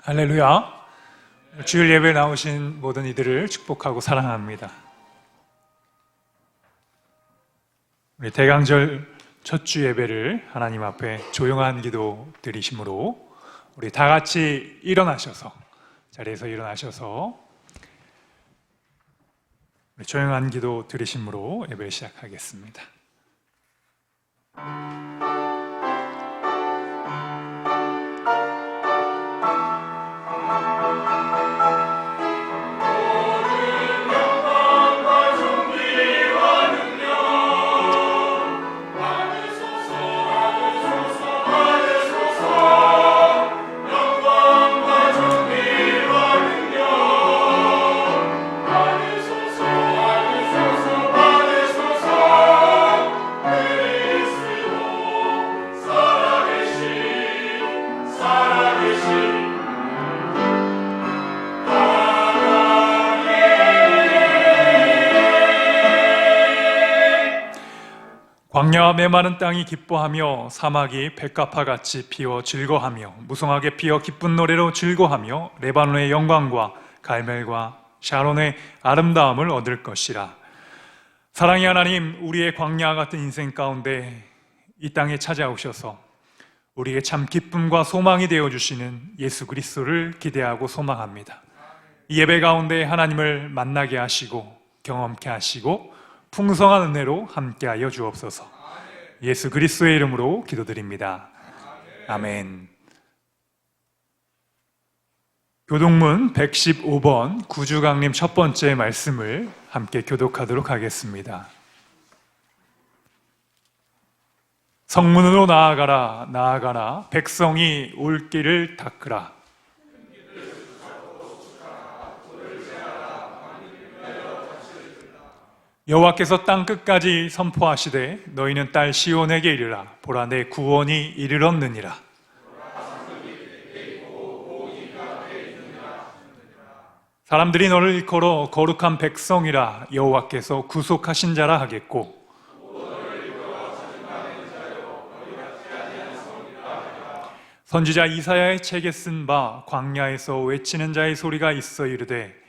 할렐루야. 주일 예배에 나오신 모든 이들을 축복하고 사랑합니다. 우리 대강절 첫 주 예배를 하나님 앞에 조용한 기도 드리심으로 우리 다 같이 일어나셔서 자리에서 일어나셔서 우리 조용한 기도 드리심으로 예배를 시작하겠습니다. 광야와 메마른 땅이 기뻐하며 사막이 백합화같이 피어 즐거하며 무성하게 피어 기쁜 노래로 즐거하며 레바논의 영광과 갈멜과 샤론의 아름다움을 얻을 것이라. 사랑의 하나님, 우리의 광야 같은 인생 가운데 이 땅에 찾아오셔서 우리의 참 기쁨과 소망이 되어주시는 예수 그리스도를 기대하고 소망합니다. 이 예배 가운데 하나님을 만나게 하시고 경험케 하시고 풍성한 은혜로 함께하여 주옵소서. 예수 그리스도의 이름으로 기도드립니다. 아멘. 교동문 115번 구주강림 첫 번째 말씀을 함께 교독하도록 하겠습니다. 성문으로 나아가라, 나아가라. 백성이 올 길을 닦으라. 여호와께서 땅 끝까지 선포하시되 너희는 딸 시온에게 이르라. 보라, 내 구원이 이르렀느니라. 사람들이 너를 일컬어 거룩한 백성이라 여호와께서 구속하신 자라 하겠고, 선지자 이사야의 책에 쓴 바 광야에서 외치는 자의 소리가 있어 이르되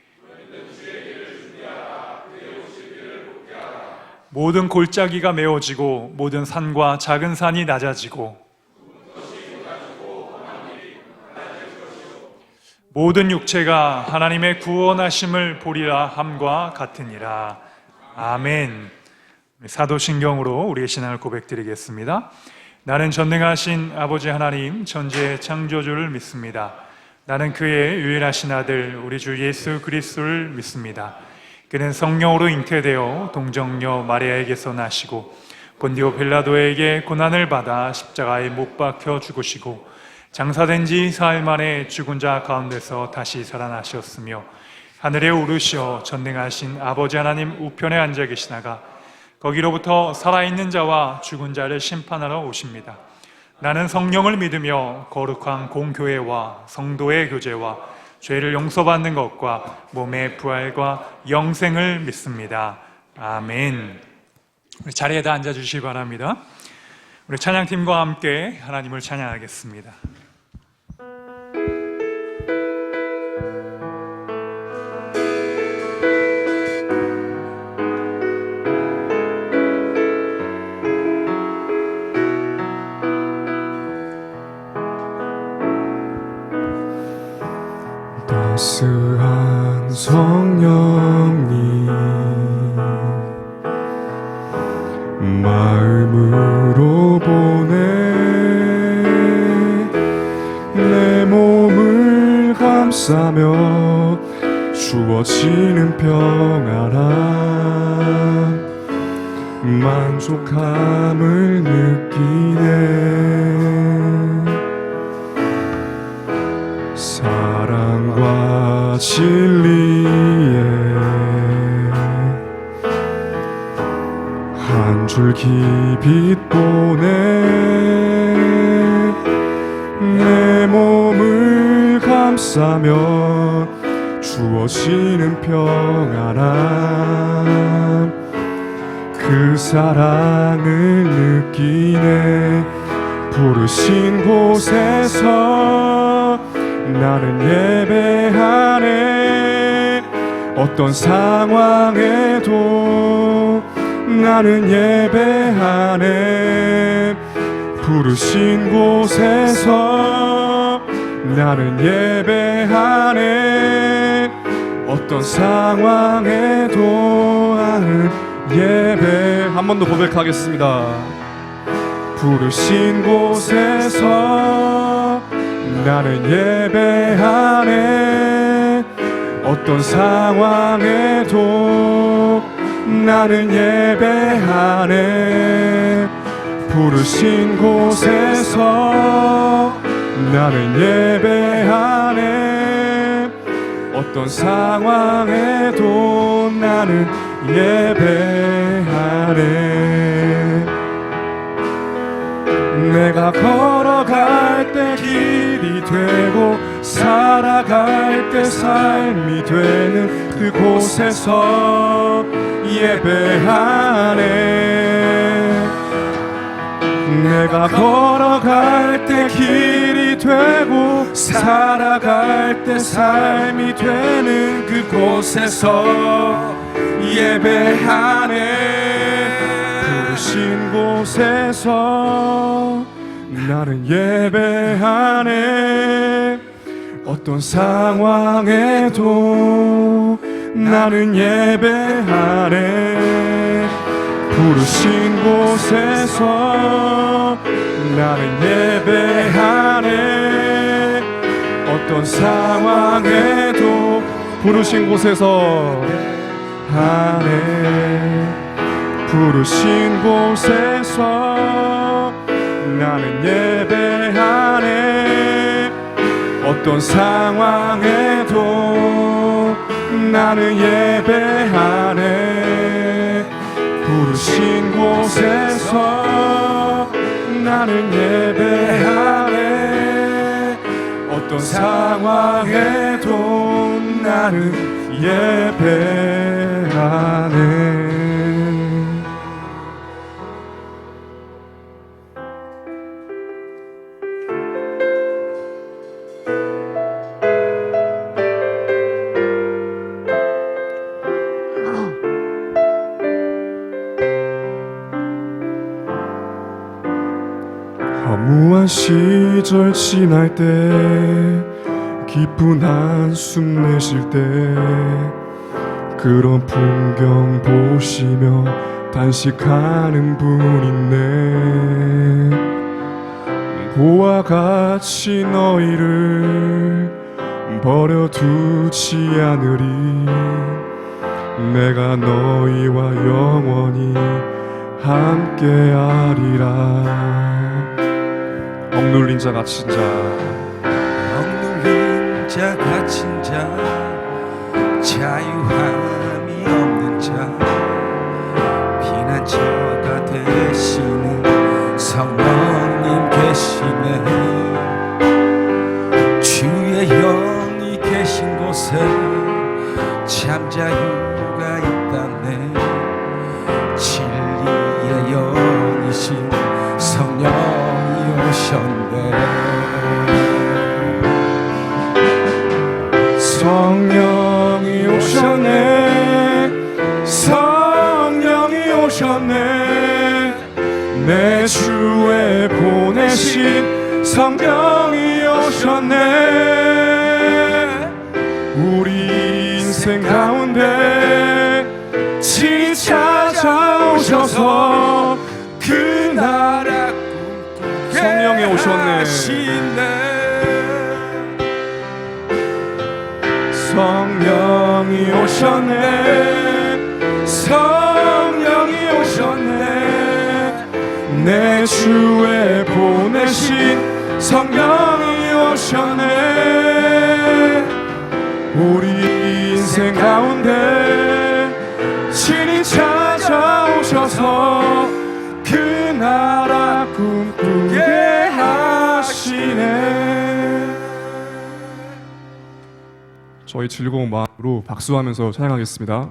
모든 골짜기가 메워지고 모든 산과 작은 산이 낮아지고 모든 육체가 하나님의 구원하심을 보리라 함과 같으니라. 아멘. 사도신경으로 우리의 신앙을 고백드리겠습니다. 나는 전능하신 아버지 하나님 천지의 창조주를 믿습니다. 나는 그의 유일하신 아들 우리 주 예수 그리스도를 믿습니다. 그는 성령으로 잉태되어 동정녀 마리아에게서 나시고 본디오 빌라도에게 고난을 받아 십자가에 못 박혀 죽으시고 장사된 지 사흘 만에 죽은 자 가운데서 다시 살아나셨으며 하늘에 오르시어 전능하신 아버지 하나님 우편에 앉아 계시다가 거기로부터 살아있는 자와 죽은 자를 심판하러 오십니다. 나는 성령을 믿으며 거룩한 공교회와 성도의 교제와 죄를 용서받는 것과 몸의 부활과 영생을 믿습니다. 아멘. 우리 자리에 다 앉아주시기 바랍니다. 우리 찬양팀과 함께 하나님을 찬양하겠습니다. 따스한 성령님 마음으로 보내 내 몸을 감싸며 주어지는 평안함 만족함을 느끼네. 사랑과 진리에 한 줄기 빛 보내 내 몸을 감싸며 주어지는 평안함 그 사랑을 느끼네. 부르신 곳에서 나는 예배하네. 어떤 상황에도 나는 예배하네. 부르신 곳에서 나는 예배하네. 어떤 상황에도 나는 예배. 한 번 더 고백하겠습니다. 부르신 곳에서 나는 예배하네. 어떤 상황에도 나는 예배하네. 부르신 곳에서 나는 예배하네. 어떤 상황에도 나는 예배하네. 내가 걸어갈 때 길이 되고 살아갈 때 삶이 되는 그곳에서 예배하네. 내가 걸어갈 때 길이 되고 살아갈 때 삶이 되는 그곳에서 예배하네. 부르신 곳에서 나는 예배하네. 어떤 상황에도 나는 예배하네. 부르신 곳에서 나는 예배하네. 어떤 상황에도 부르신 곳에서 하네. 부르신 곳에서 나는 예배하네. 어떤 상황에도 나는 예배하네. 부르신 곳에서 나는 예배하네. 어떤 상황에도 나는 예배하네. 허무한 시절 지날 때 깊은 한숨 내쉴 때 그런 풍경 보시며 단식하는 분 있네. 고와 같이 너희를 버려두지 않으리. 내가 너희와 영원히 함께하리라. 억눌린 자 갇힌 자, 억눌린 자 갇힌 자, 자유함이 없는 자, 피난처가 되시는 성령님 계시네. 주의 영이 계신 곳에 참 자유가 있다네. 진리의 영이신 성령이 오셨네. 성령이 오셨네. 성령이 오셨네. 내 주에 보내신 성령이 오셨네. 우리 인생 가운데 친히 찾아오셔서 그 나라 꿈꾸게 성령이 오셨네. 성령이 오셨네. 성령이 오셨네. 내 주에 보내신 성령이 오셨네. 우리 인생 가운데 친히 찾아오셔서 그 나라 꿈꾸게 하시네. 저희 즐거운 마음으로 박수하면서 찬양하겠습니다.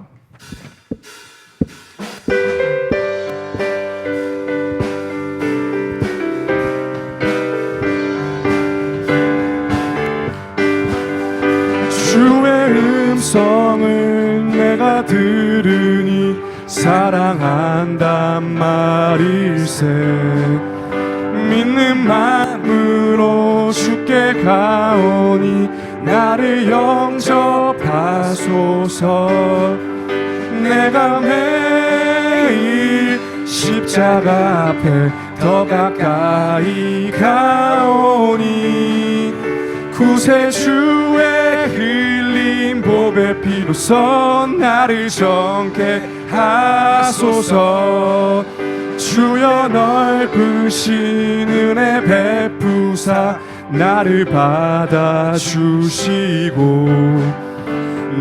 둘셋 믿는 마음으로 주께 가오니 나를 영접하소서. 내가 매일 십자가 앞에 더 가까이 가오니 구세주의 흘린 보배 피로써 나를 정케 하소서. 주여 넓으신 은혜 베푸사 나를 받아주시고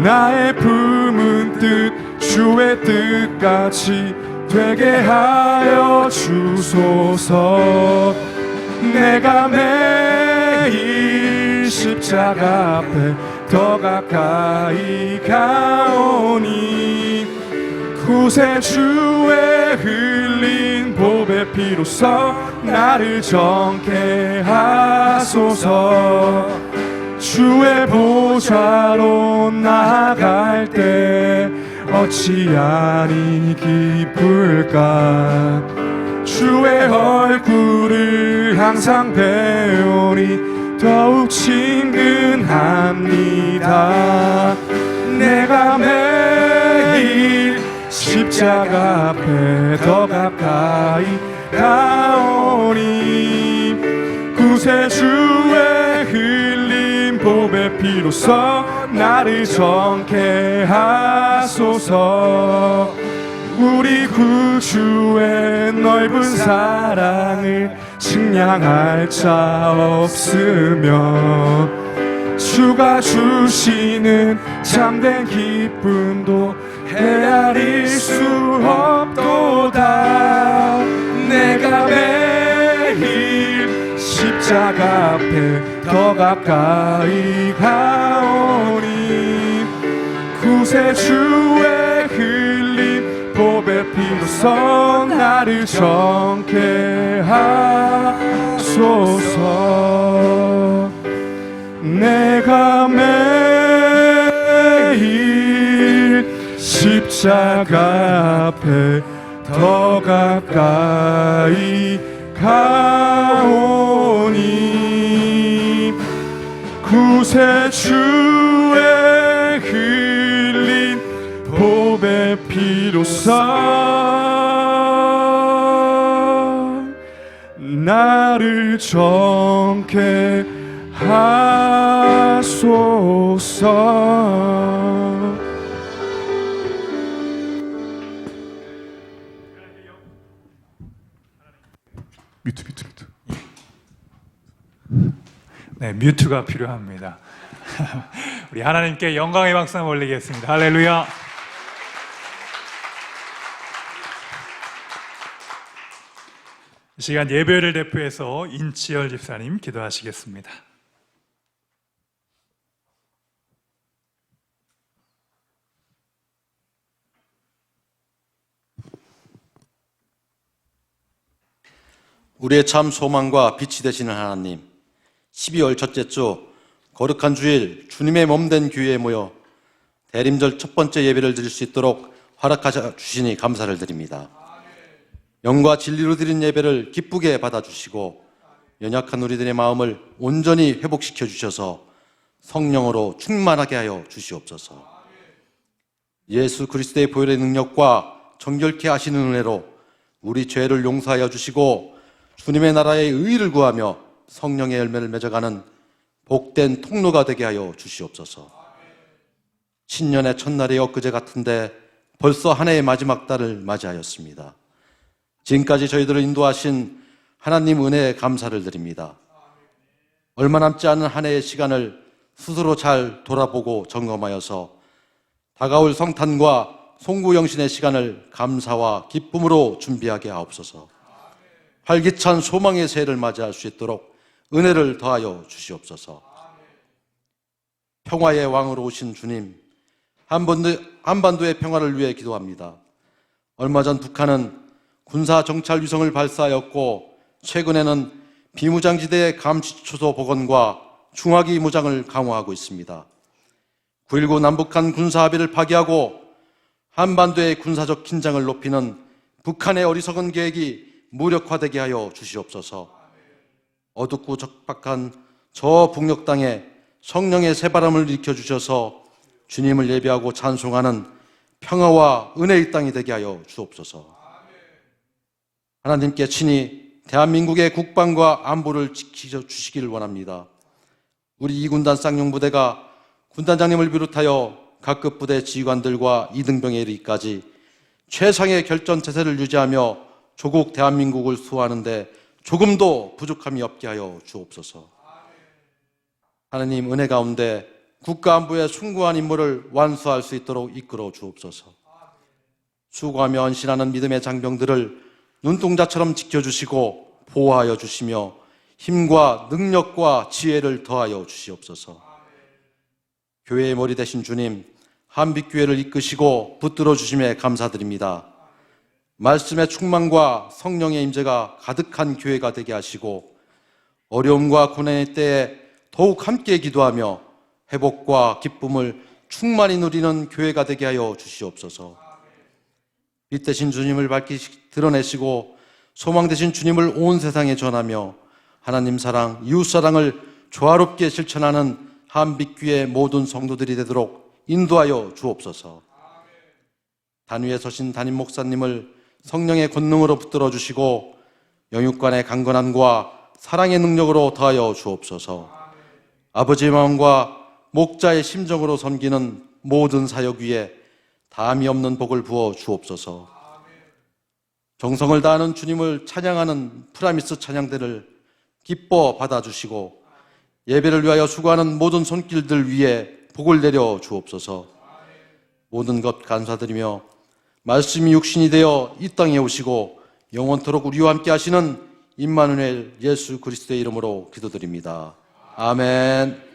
나의 품은 뜻 주의 뜻같이 되게 하여 주소서. 내가 매일 십자가 앞에 더 가까이 가오니 구세주의 흘린 보배 피로써 나를 정케 하소서. 주의 보좌로 나아갈 때 어찌하니 기쁠까. 주의 얼굴을 항상 배우니 더욱 친근합니다. 내가 매일 십자가 앞에 더 가까이 가오니 구세주의 흘린 보배 피로써 나를 정케 하소서. 우리 구주의 넓은 사랑을 측량할 자 없으며 주가 주시는 참된 기쁨도 헤아릴 수 없도다. 내가 매일 십자가 앞에 더 가까이 가오니 구세주의 흘린 보배 피로써 나를 정케 하소서. 내가 매일 십자가 앞에 더 가까이 가오니 구세주의 흘린 보배 피로써 나를 정케 하소서. 뮤트. 네, 뮤트가 필요합니다. 우리 하나님께 영광의 박수 올리겠습니다. 할렐루야. 이 시간 예배를 대표해서 인치열 집사님 기도하시겠습니다. 우리의 참 소망과 빛이 되시는 하나님, 12월 첫째 주 거룩한 주일 주님의 몸된 교회에 모여 대림절 첫 번째 예배를 드릴 수 있도록 허락하셔 주시니 감사를 드립니다. 영과 진리로 드린 예배를 기쁘게 받아주시고 연약한 우리들의 마음을 온전히 회복시켜 주셔서 성령으로 충만하게 하여 주시옵소서. 예수 그리스도의 보혈의 능력과 정결케 하시는 은혜로 우리 죄를 용서하여 주시고 주님의 나라의 의의를 구하며 성령의 열매를 맺어가는 복된 통로가 되게 하여 주시옵소서. 신년의 첫날이 엊그제 같은데 벌써 한 해의 마지막 달을 맞이하였습니다. 지금까지 저희들을 인도하신 하나님 은혜에 감사를 드립니다. 얼마 남지 않은 한 해의 시간을 스스로 잘 돌아보고 점검하여서 다가올 성탄과 송구영신의 시간을 감사와 기쁨으로 준비하게 하옵소서. 활기찬 소망의 새해를 맞이할 수 있도록 은혜를 더하여 주시옵소서. 평화의 왕으로 오신 주님, 한반도의 평화를 위해 기도합니다. 얼마 전 북한은 군사 정찰 위성을 발사하였고 최근에는 비무장지대의 감시초소 복원과 중화기 무장을 강화하고 있습니다. 9.19 남북한 군사합의를 파기하고 한반도의 군사적 긴장을 높이는 북한의 어리석은 계획이 무력화되게 하여 주시옵소서. 어둡고 적박한 저 북녘 땅에 성령의 새바람을 일으켜 주셔서 주님을 예배하고 찬송하는 평화와 은혜의 땅이 되게 하여 주옵소서. 하나님께 친히 대한민국의 국방과 안보를 지켜주시기를 원합니다. 우리 이군단 쌍용부대가 군단장님을 비롯하여 각급 부대 지휘관들과 이등병에 이르기까지 최상의 결전체제를 유지하며 조국 대한민국을 수호하는데 조금도 부족함이 없게 하여 주옵소서. 하나님, 은혜 가운데 국가안보의 숭고한 임무를 완수할 수 있도록 이끌어 주옵소서. 수고하며 헌신하는 믿음의 장병들을 눈동자처럼 지켜주시고 보호하여 주시며 힘과 능력과 지혜를 더하여 주시옵소서. 교회의 머리 되신 주님, 한빛교회를 이끄시고 붙들어 주심에 감사드립니다. 말씀의 충만과 성령의 임재가 가득한 교회가 되게 하시고 어려움과 고난의 때에 더욱 함께 기도하며 회복과 기쁨을 충만히 누리는 교회가 되게 하여 주시옵소서. 빛 되신 주님을 밝히 드러내시고 소망 되신 주님을 온 세상에 전하며 하나님 사랑, 이웃 사랑을 조화롭게 실천하는 한빛교회 모든 성도들이 되도록 인도하여 주옵소서. 단위에 서신 담임 목사님을 성령의 권능으로 붙들어 주시고 영육간의 강건함과 사랑의 능력으로 더하여 주옵소서. 아버지의 마음과 목자의 심정으로 섬기는 모든 사역 위에 담이 없는 복을 부어 주옵소서. 정성을 다하는 주님을 찬양하는 프라미스 찬양대를 기뻐 받아주시고 예배를 위하여 수고하는 모든 손길들 위에 복을 내려 주옵소서. 모든 것 감사드리며 말씀이 육신이 되어 이 땅에 오시고 영원토록 우리와 함께 하시는 임마누엘 예수 그리스도의 이름으로 기도드립니다. 아멘.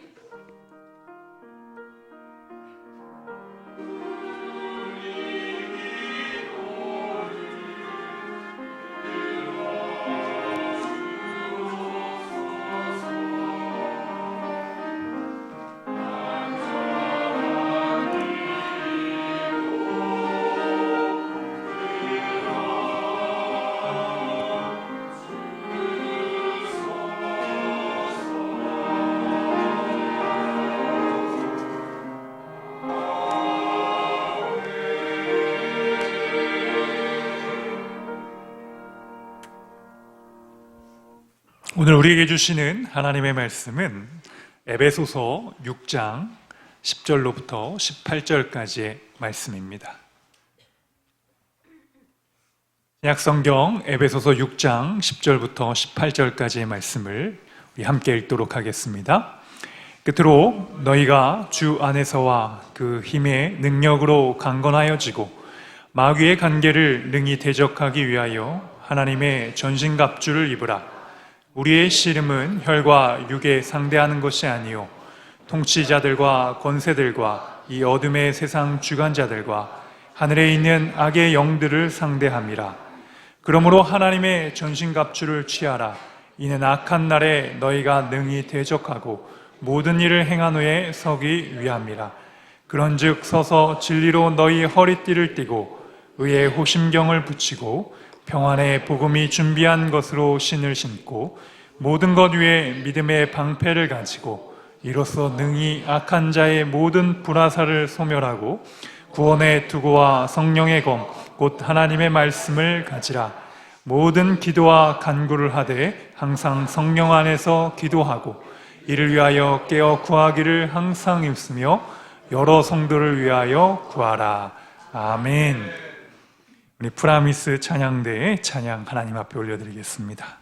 오늘 우리에게 주시는 하나님의 말씀은 에베소서 6장 10절로부터 18절까지의 말씀입니다. 약성경 에베소서 6장 10절부터 18절까지의 말씀을 우리 함께 읽도록 하겠습니다. 끝으로 너희가 주 안에서와 그 힘의 능력으로 강건하여지고 마귀의 관계를 능히 대적하기 위하여 하나님의 전신갑주를 입으라. 우리의 씨름은 혈과 육에 상대하는 것이 아니요 통치자들과 권세들과 이 어둠의 세상 주관자들과 하늘에 있는 악의 영들을 상대함이라. 그러므로 하나님의 전신갑주를 취하라. 이는 악한 날에 너희가 능히 대적하고 모든 일을 행한 후에 서기 위함이라. 그런즉 서서 진리로 너희 허리띠를 띠고 의의 호심경을 붙이고 평안의 복음이 준비한 것으로 신을 신고 모든 것 위에 믿음의 방패를 가지고 이로써 능히 악한 자의 모든 불화살을 소멸하고 구원의 투구와 성령의 검 곧 하나님의 말씀을 가지라. 모든 기도와 간구를 하되 항상 성령 안에서 기도하고 이를 위하여 깨어 구하기를 항상 힘쓰며 여러 성도를 위하여 구하라. 아멘. 우리 프라미스 찬양대의 찬양 하나님 앞에 올려드리겠습니다.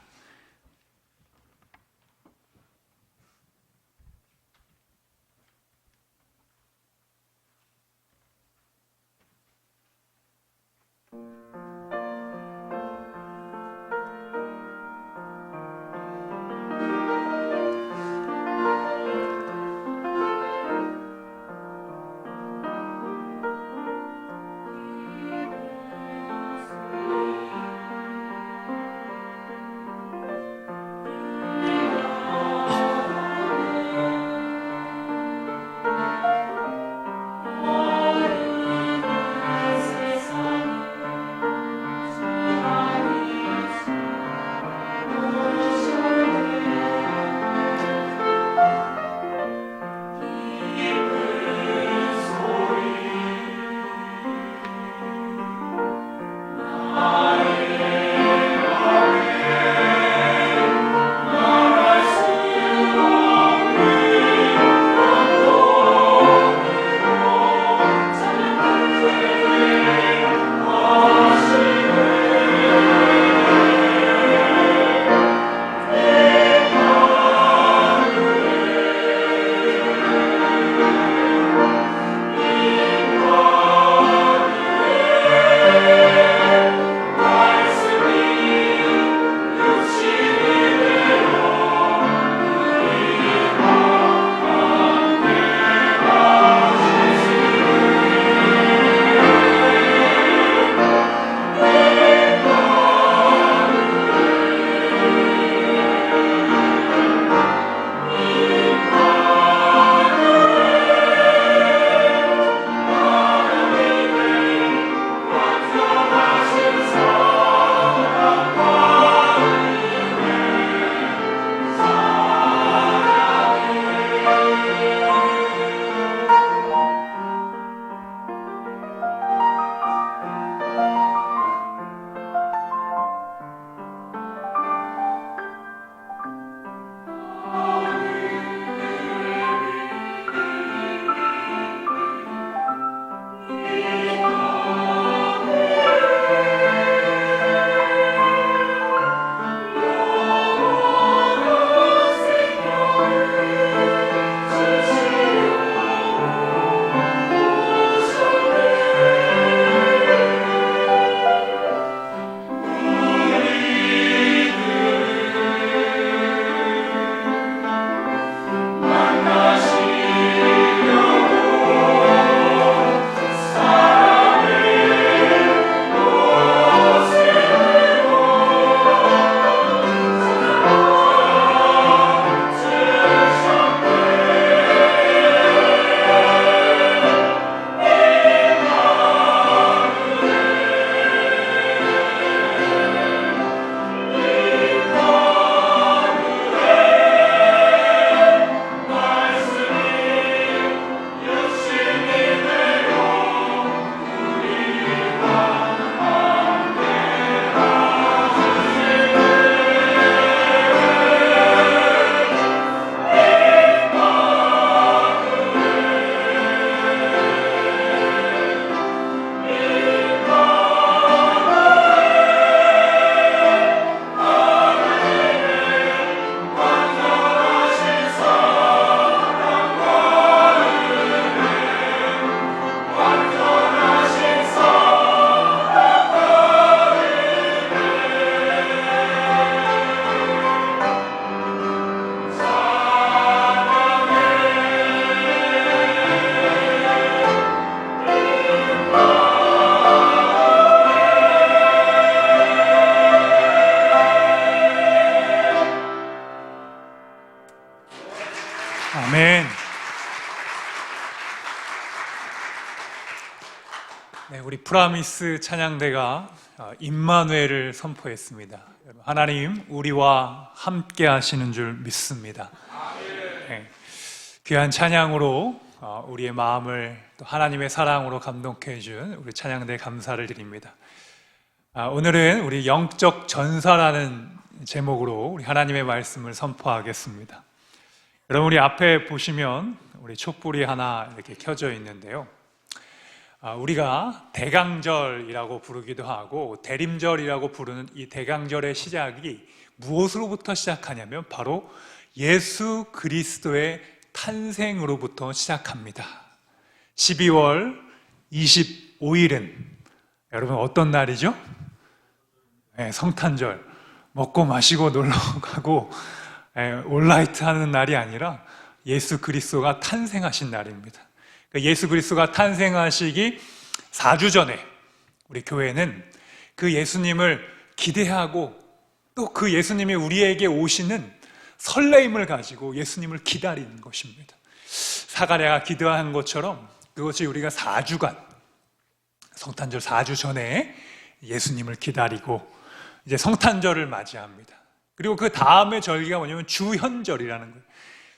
프라미스 찬양대가 임마누엘을 선포했습니다. 하나님 우리와 함께 하시는 줄 믿습니다. 네, 귀한 찬양으로 우리의 마음을 또 하나님의 사랑으로 감동케 해준 우리 찬양대 감사를 드립니다. 오늘은 우리 영적 전사라는 제목으로 우리 하나님의 말씀을 선포하겠습니다. 여러분, 우리 앞에 보시면 우리 촛불이 하나 이렇게 켜져 있는데요. 우리가 대강절이라고 부르기도 하고 대림절이라고 부르는 이 대강절의 시작이 무엇으로부터 시작하냐면 바로 예수 그리스도의 탄생으로부터 시작합니다. 12월 25일은 여러분 어떤 날이죠? 네, 성탄절. 먹고 마시고 놀러 가고 올라이트 하는 날이 아니라 예수 그리스도가 탄생하신 날입니다. 예수 그리스도가 탄생하시기 4주 전에 우리 교회는 그 예수님을 기대하고 또 그 예수님이 우리에게 오시는 설레임을 가지고 예수님을 기다리는 것입니다. 사가랴가 기도한 것처럼 그것이 우리가 4주간 성탄절 4주 전에 예수님을 기다리고 이제 성탄절을 맞이합니다. 그리고 그 다음의 절기가 뭐냐면 주현절이라는 거예요.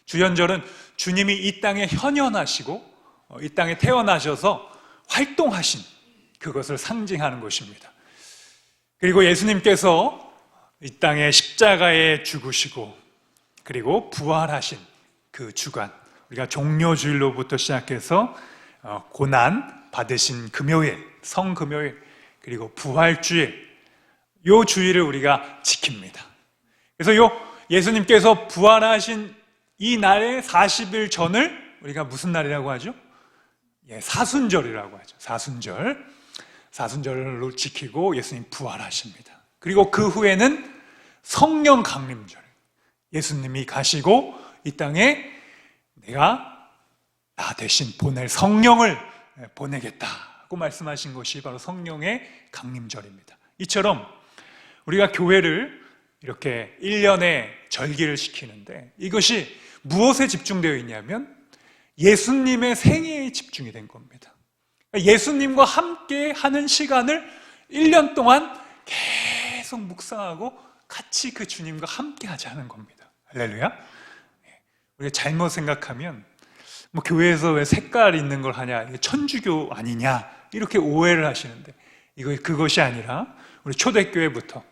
주현절은 주님이 이 땅에 현현하시고 이 땅에 태어나셔서 활동하신 그것을 상징하는 것입니다. 그리고 예수님께서 이 땅에 십자가에 죽으시고 그리고 부활하신 그 주간, 우리가 종료주일로부터 시작해서 고난 받으신 금요일, 성금요일, 그리고 부활주일, 요 주일을 우리가 지킵니다. 그래서 요 예수님께서 부활하신 이 날의 40일 전을 우리가 무슨 날이라고 하죠? 사순절이라고 하죠. 사순절로 지키고 예수님 부활하십니다. 그리고 그 후에는 성령 강림절, 예수님이 가시고 이 땅에 내가 나 대신 보낼 성령을 보내겠다고 말씀하신 것이 바로 성령의 강림절입니다. 이처럼 우리가 교회를 이렇게 1년에 절기를 시키는데 이것이 무엇에 집중되어 있냐면 예수님의 생애에 집중이 된 겁니다. 예수님과 함께 하는 시간을 1년 동안 계속 묵상하고 같이 그 주님과 함께 하자는 겁니다. 할렐루야. 우리가 잘못 생각하면 뭐 교회에서 왜 색깔 있는 걸 하냐, 이게 천주교 아니냐 이렇게 오해를 하시는데 그것이 아니라 우리 초대교회부터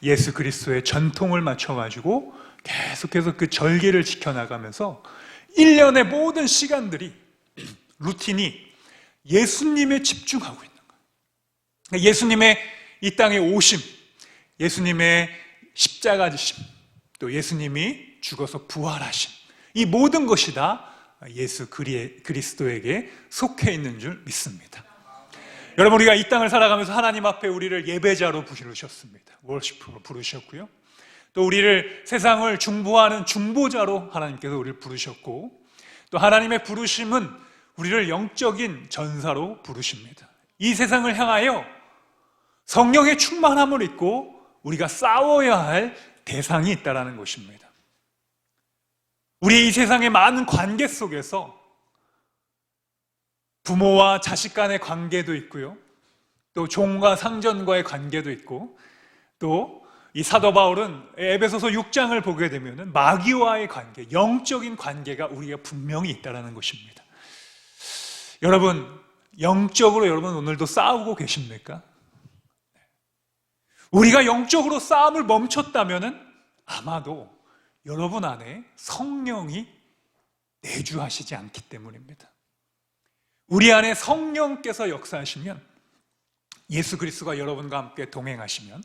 예수 그리스도의 전통을 맞춰가지고 계속해서 그 절기를 지켜나가면서 1년의 모든 시간들이 루틴이 예수님에 집중하고 있는 거예요. 예수님의 이 땅에 오심, 예수님의 십자가 지심, 또 예수님이 죽어서 부활하심, 이 모든 것이 다 예수 그리스도에게 속해 있는 줄 믿습니다. 여러분, 우리가 이 땅을 살아가면서 하나님 앞에 우리를 예배자로 부르셨습니다. 월시프로 부르셨고요. 또 우리를 세상을 중보하는 중보자로 하나님께서 우리를 부르셨고, 또 하나님의 부르심은 우리를 영적인 전사로 부르십니다. 이 세상을 향하여 성령의 충만함을 입고 우리가 싸워야 할 대상이 있다는 것입니다. 우리 이 세상의 많은 관계 속에서 부모와 자식 간의 관계도 있고요, 또 종과 상전과의 관계도 있고, 또 이 사도 바울은 에베소서 6장을 보게 되면 마귀와의 관계, 영적인 관계가 우리가 분명히 있다는 것입니다. 여러분, 영적으로 여러분 오늘도 싸우고 계십니까? 우리가 영적으로 싸움을 멈췄다면 아마도 여러분 안에 성령이 내주하시지 않기 때문입니다. 우리 안에 성령께서 역사하시면, 예수 그리스도가 여러분과 함께 동행하시면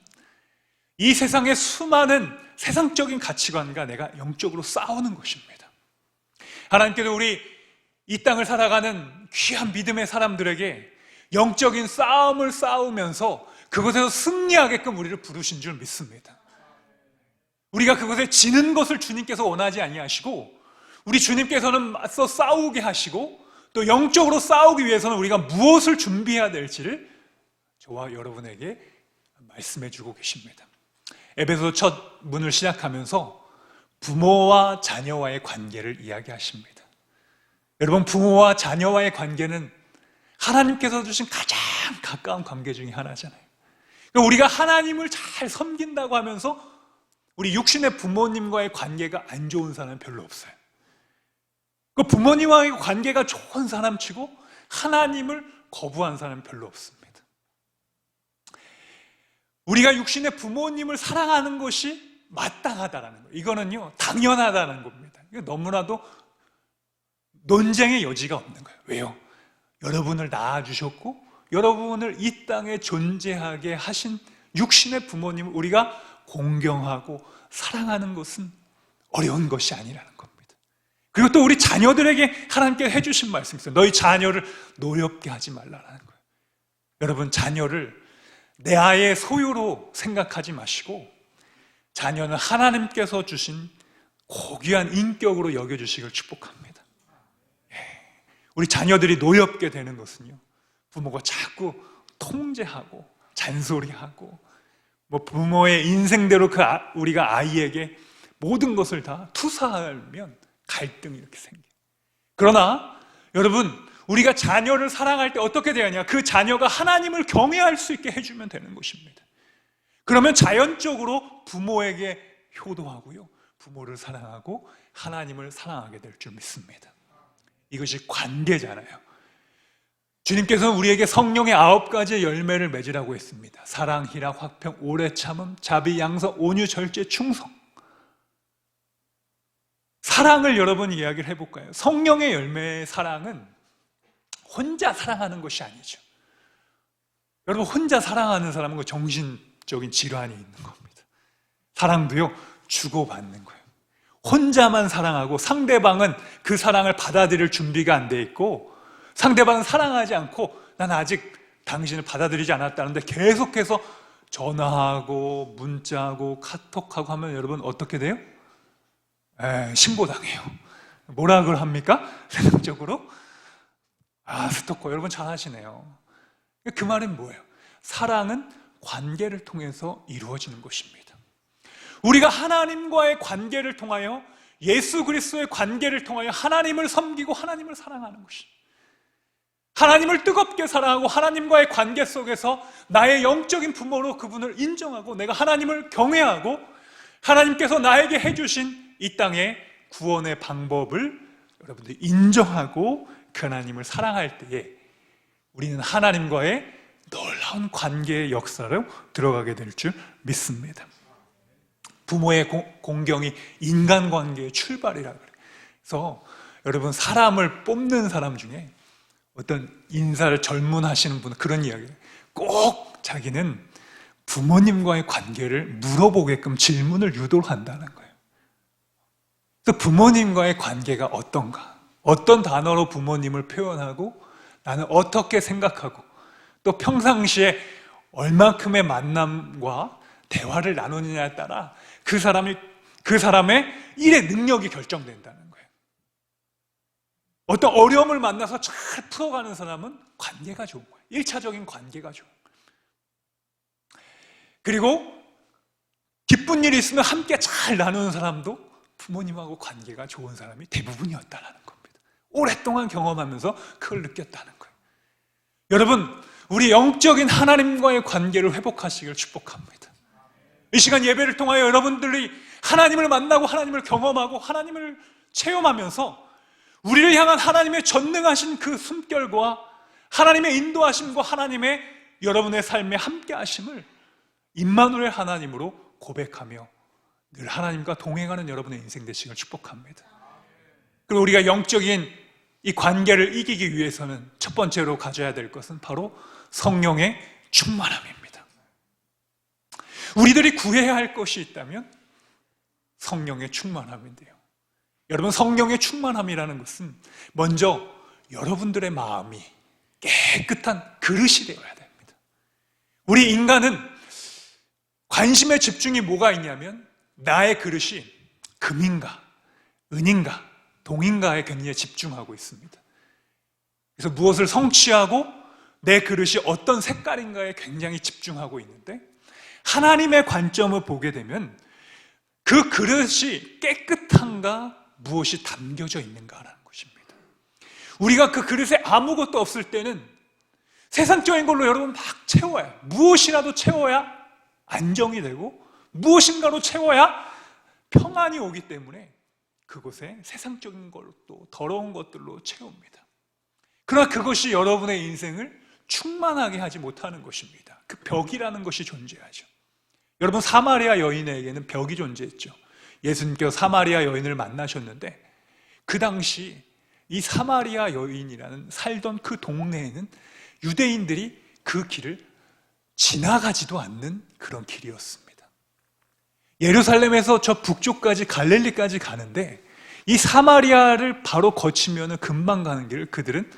이 세상의 수많은 세상적인 가치관과 내가 영적으로 싸우는 것입니다. 하나님께서 우리 이 땅을 살아가는 귀한 믿음의 사람들에게 영적인 싸움을 싸우면서 그것에서 승리하게끔 우리를 부르신 줄 믿습니다. 우리가 그것에 지는 것을 주님께서 원하지 아니하시고, 우리 주님께서는 맞서 싸우게 하시고, 또 영적으로 싸우기 위해서는 우리가 무엇을 준비해야 될지를 저와 여러분에게 말씀해 주고 계십니다. 에베소 첫 문을 시작하면서 부모와 자녀와의 관계를 이야기하십니다. 여러분, 부모와 자녀와의 관계는 하나님께서 주신 가장 가장 가까운 관계 중에 하나잖아요. 그러니까 우리가 하나님을 잘 섬긴다고 하면서 우리 육신의 부모님과의 관계가 안 좋은 사람은 별로 없어요. 그 부모님과의 관계가 좋은 사람 치고 하나님을 거부한 사람은 별로 없습니다. 우리가 육신의 부모님을 사랑하는 것이 마땅하다라는 거예요. 이거는요, 당연하다는 겁니다. 이거 너무나도 논쟁의 여지가 없는 거예요. 왜요? 여러분을 낳아주셨고 여러분을 이 땅에 존재하게 하신 육신의 부모님을 우리가 공경하고 사랑하는 것은 어려운 것이 아니라는 겁니다. 그리고 또 우리 자녀들에게 하나님께 해주신 말씀이 있어요. 너희 자녀를 노엽게 하지 말라는 거예요. 여러분, 자녀를 내 아이의 소유로 생각하지 마시고 자녀는 하나님께서 주신 고귀한 인격으로 여겨주시길 축복합니다. 우리 자녀들이 노엽게 되는 것은요, 부모가 자꾸 통제하고 잔소리하고 뭐 부모의 인생대로 우리가 아이에게 모든 것을 다 투사하면 갈등이 이렇게 생겨요. 그러나 여러분, 우리가 자녀를 사랑할 때 어떻게 돼야 하냐? 그 자녀가 하나님을 경외할 수 있게 해주면 되는 것입니다. 그러면 자연적으로 부모에게 효도하고요, 부모를 사랑하고 하나님을 사랑하게 될 줄 믿습니다. 이것이 관계잖아요. 주님께서는 우리에게 성령의 9가지의 열매를 맺으라고 했습니다. 사랑, 희락, 화평, 오래 참음, 자비, 양선, 온유, 절제, 충성. 사랑을 여러분 이야기를 해볼까요? 성령의 열매의 사랑은 혼자 사랑하는 것이 아니죠. 여러분, 혼자 사랑하는 사람은 그 정신적인 질환이 있는 겁니다. 사랑도요, 주고받는 거예요. 혼자만 사랑하고 상대방은 그 사랑을 받아들일 준비가 안 돼 있고 상대방은 사랑하지 않고 난 아직 당신을 받아들이지 않았다는데 계속해서 전화하고 문자하고 카톡하고 하면 여러분 어떻게 돼요? 신고당해요. 뭐라 그걸 합니까? 세상적으로? 스토커. 여러분 잘 아시네요. 그 말은 뭐예요? 사랑은 관계를 통해서 이루어지는 것입니다. 우리가 하나님과의 관계를 통하여 예수 그리스도의 관계를 통하여 하나님을 섬기고 하나님을 사랑하는 것입니다. 하나님을 뜨겁게 사랑하고 하나님과의 관계 속에서 나의 영적인 부모로 그분을 인정하고 내가 하나님을 경외하고 하나님께서 나에게 해주신 이 땅의 구원의 방법을 여러분들이 인정하고 그 하나님을 사랑할 때에 우리는 하나님과의 놀라운 관계의 역사로 들어가게 될 줄 믿습니다. 부모의 공경이 인간관계의 출발이라 그래요. 그래서 여러분, 사람을 뽑는 사람 중에 어떤 인사를 젊은하시는 분 그런 이야기예요. 꼭 자기는 부모님과의 관계를 물어보게끔 질문을 유도한다는 거예요. 그래서 부모님과의 관계가 어떤가? 어떤 단어로 부모님을 표현하고 나는 어떻게 생각하고 또 평상시에 얼만큼의 만남과 대화를 나누느냐에 따라 그 사람의 일의 능력이 결정된다는 거예요. 어떤 어려움을 만나서 잘 풀어가는 사람은 관계가 좋은 거예요. 1차적인 관계가 좋은 거예요. 그리고 기쁜 일이 있으면 함께 잘 나누는 사람도 부모님하고 관계가 좋은 사람이 대부분이었다는 겁니다. 오랫동안 경험하면서 그걸 느꼈다는 거예요. 여러분, 우리 영적인 하나님과의 관계를 회복하시길 축복합니다. 이 시간 예배를 통하여 여러분들이 하나님을 만나고 하나님을 경험하고 하나님을 체험하면서 우리를 향한 하나님의 전능하신 그 숨결과 하나님의 인도하심과 하나님의 여러분의 삶에 함께하심을 임마누엘 하나님으로 고백하며 늘 하나님과 동행하는 여러분의 인생 되시길 축복합니다. 그리고 우리가 영적인 이 관계를 이기기 위해서는 첫 번째로 가져야 될 것은 바로 성령의 충만함입니다. 우리들이 구해야 할 것이 있다면 성령의 충만함인데요. 여러분, 성령의 충만함이라는 것은 먼저 여러분들의 마음이 깨끗한 그릇이 되어야 됩니다. 우리 인간은 관심의 집중이 뭐가 있냐면 나의 그릇이 금인가 은인가 동인가에 굉장히 집중하고 있습니다. 그래서 무엇을 성취하고 내 그릇이 어떤 색깔인가에 굉장히 집중하고 있는데 하나님의 관점을 보게 되면 그 그릇이 깨끗한가 무엇이 담겨져 있는가라는 것입니다. 우리가 그 그릇에 아무것도 없을 때는 세상적인 걸로 여러분 막 채워야, 무엇이라도 채워야 안정이 되고 무엇인가로 채워야 평안이 오기 때문에 그곳에 세상적인 걸로 또 더러운 것들로 채웁니다. 그러나 그것이 여러분의 인생을 충만하게 하지 못하는 것입니다. 그 벽이라는 것이 존재하죠. 여러분, 사마리아 여인에게는 벽이 존재했죠. 예수님께서 사마리아 여인을 만나셨는데 그 당시 이 사마리아 여인이라는 살던 그 동네에는 유대인들이 그 길을 지나가지도 않는 그런 길이었습니다. 예루살렘에서 저 북쪽까지 갈릴리까지 가는데 이 사마리아를 바로 거치면 금방 가는 길을 그들은,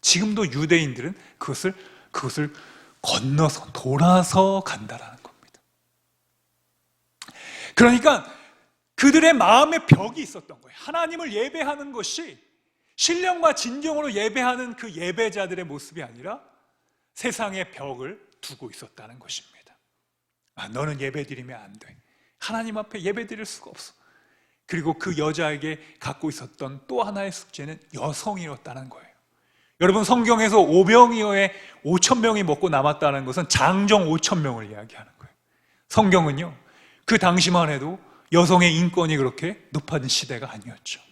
지금도 유대인들은 그것을 건너서 돌아서 간다라는 겁니다. 그러니까 그들의 마음에 벽이 있었던 거예요. 하나님을 예배하는 것이 신령과 진정으로 예배하는 그 예배자들의 모습이 아니라 세상의 벽을 두고 있었다는 것입니다. 너는 예배드리면 안 돼. 하나님 앞에 예배드릴 수가 없어. 그리고 그 여자에게 갖고 있었던 또 하나의 숙제는 여성이었다는 거예요. 여러분, 성경에서 오병이어에 5,000명이 먹고 남았다는 것은 장정 5,000명을 이야기하는 거예요. 성경은요, 그 당시만 해도 여성의 인권이 그렇게 높아진 시대가 아니었죠.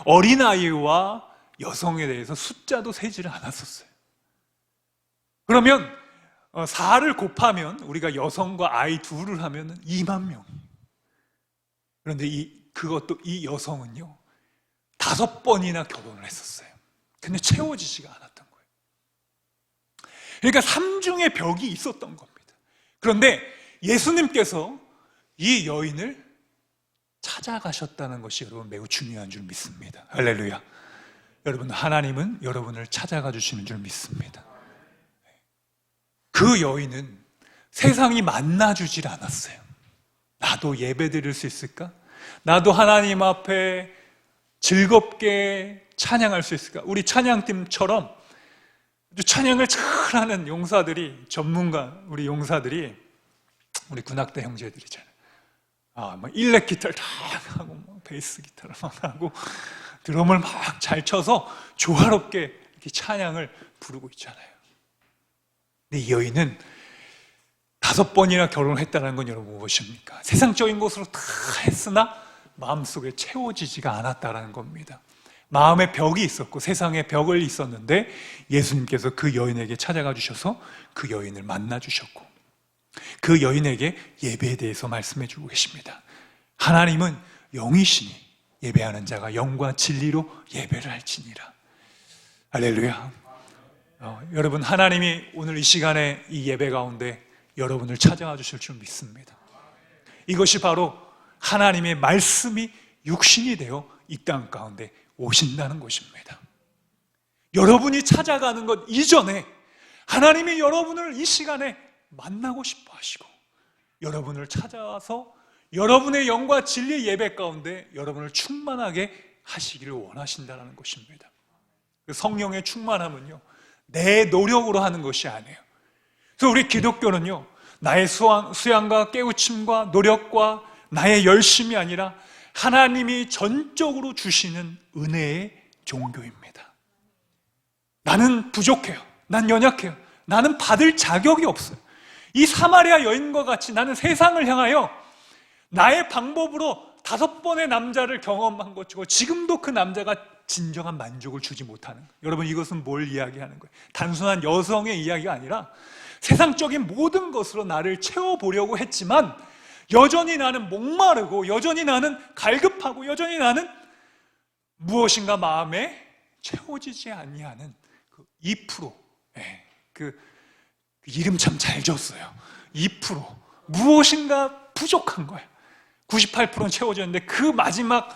어린아이와 여성에 대해서 숫자도 세지를 않았었어요. 그러면 4를 곱하면 우리가 여성과 아이 둘을 하면 2만 명. 그런데 이 여성은요 5번이나 결혼을 했었어요. 근데 채워지지가 않았던 거예요. 그러니까 삼중의 벽이 있었던 겁니다. 그런데 예수님께서 이 여인을 찾아가셨다는 것이 여러분 매우 중요한 줄 믿습니다. 할렐루야. 여러분, 하나님은 여러분을 찾아가 주시는 줄 믿습니다. 그 여인은 세상이 만나주질 않았어요. 나도 예배 드릴 수 있을까? 나도 하나님 앞에 즐겁게 찬양할 수 있을까? 우리 찬양팀처럼 찬양을 잘하는 용사들이, 전문가 우리 용사들이, 우리 군악대 형제들이잖아요. 일렉 기타를 다 하고 베이스 기타를 막 하고 드럼을 막 잘 쳐서 조화롭게 이렇게 찬양을 부르고 있잖아요. 근데 이 여인은 5번이나 결혼을 했다는 건 여러분 무엇입니까? 세상적인 것으로 다 했으나 마음속에 채워지지가 않았다는 겁니다. 마음에 벽이 있었고 세상에 벽을 있었는데 예수님께서 그 여인에게 찾아가 주셔서 그 여인을 만나 주셨고 그 여인에게 예배에 대해서 말씀해 주고 계십니다. 하나님은 영이시니 예배하는 자가 영과 진리로 예배를 할지니라. 할렐루야. 여러분, 하나님이 오늘 이 시간에 이 예배 가운데 여러분을 찾아와 주실 줄 믿습니다. 이것이 바로 하나님의 말씀이 육신이 되어 이 땅 가운데 오신다는 것입니다. 여러분이 찾아가는 것 이전에 하나님이 여러분을 이 시간에 만나고 싶어 하시고 여러분을 찾아와서 여러분의 영과 진리 예배 가운데 여러분을 충만하게 하시기를 원하신다는 것입니다. 성령의 충만함은요 내 노력으로 하는 것이 아니에요. 그래서 우리 기독교는요 나의 수양과 깨우침과 노력과 나의 열심이 아니라 하나님이 전적으로 주시는 은혜의 종교입니다. 나는 부족해요. 난 연약해요. 나는 받을 자격이 없어요. 이 사마리아 여인과 같이 나는 세상을 향하여 나의 방법으로 5번의 남자를 경험한 것이고 지금도 그 남자가 진정한 만족을 주지 못하는 거예요. 여러분, 이것은 뭘 이야기하는 거예요? 단순한 여성의 이야기가 아니라 세상적인 모든 것으로 나를 채워보려고 했지만 여전히 나는 목마르고 여전히 나는 갈급하고 여전히 나는 무엇인가 마음에 채워지지 아니하는 그 2%, 그 이름 참 잘 줬어요. 2% 무엇인가 부족한 거예요. 98%는 채워졌는데 그 마지막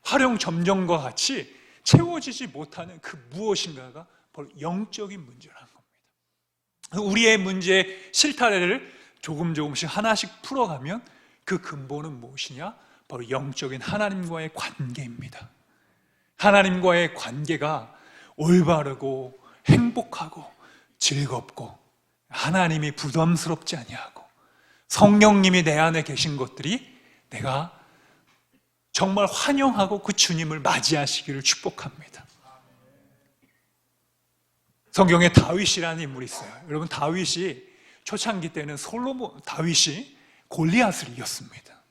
활용 점정과 같이 채워지지 못하는 그 무엇인가가 바로 영적인 문제라는 겁니다. 우리의 문제의 실타래를 조금씩 하나씩 풀어가면 그 근본은 무엇이냐? 바로 영적인 하나님과의 관계입니다. 하나님과의 관계가 올바르고 행복하고 즐겁고 하나님이 부담스럽지 아니하고 성령님이 내 안에 계신 것들이 내가 정말 환영하고 그 주님을 맞이하시기를 축복합니다. 성경에 다윗이라는 인물이 있어요. 여러분, 다윗이 초창기 때는 다윗이 골리앗을 이겼습니다.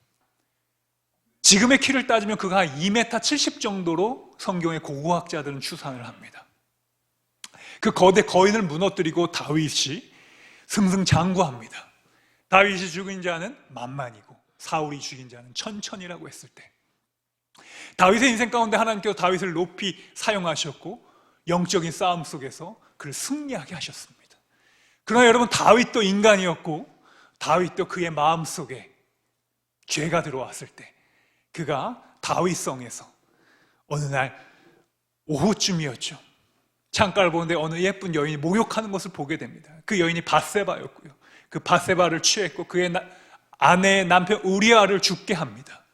지금의 키를 따지면 그가 2m 70 정도로 성경의 고고학자들은 추산을 합니다. 그 거대 거인을 무너뜨리고 다윗이 승승장구합니다. 다윗이 죽인 자는 만만이고 사울이 죽인 자는 천천이라고 했을 때, 다윗의 인생 가운데 하나님께서 다윗을 높이 사용하셨고 영적인 싸움 속에서 그를 승리하게 하셨습니다. 그러나 여러분, 다윗도 인간이었고 다윗도 그의 마음속에 죄가 들어왔을 때, 그가 다윗성에서 어느 날 오후쯤이었죠. 창가를 보는데 어느 예쁜 여인이 목욕하는 것을 보게 됩니다. 그 여인이 밧세바였고요. 그 밧세바를 취했고 그의 아내의 남편 우리아를 죽게 합니다.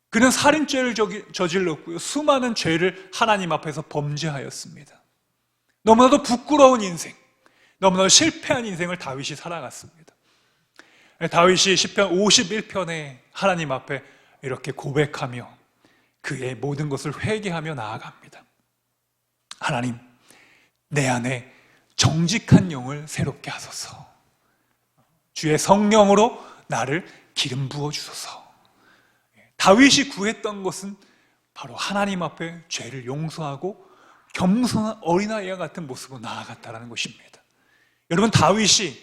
그는 살인죄를 저질렀고요. 수많은 죄를 하나님 앞에서 범죄하였습니다. 너무나도 부끄러운 인생, 너무나도 실패한 인생을 다윗이 살아갔습니다. 다윗이 시편 51편에 하나님 앞에 이렇게 고백하며 그의 모든 것을 회개하며 나아갑니다. 하나님, 내 안에 정직한 영을 새롭게 하소서. 주의 성령으로 나를 기름 부어주소서. 다윗이 구했던 것은 바로 하나님 앞에 죄를 용서하고 겸손한 어린아이와 같은 모습으로 나아갔다는 것입니다. 여러분, 다윗이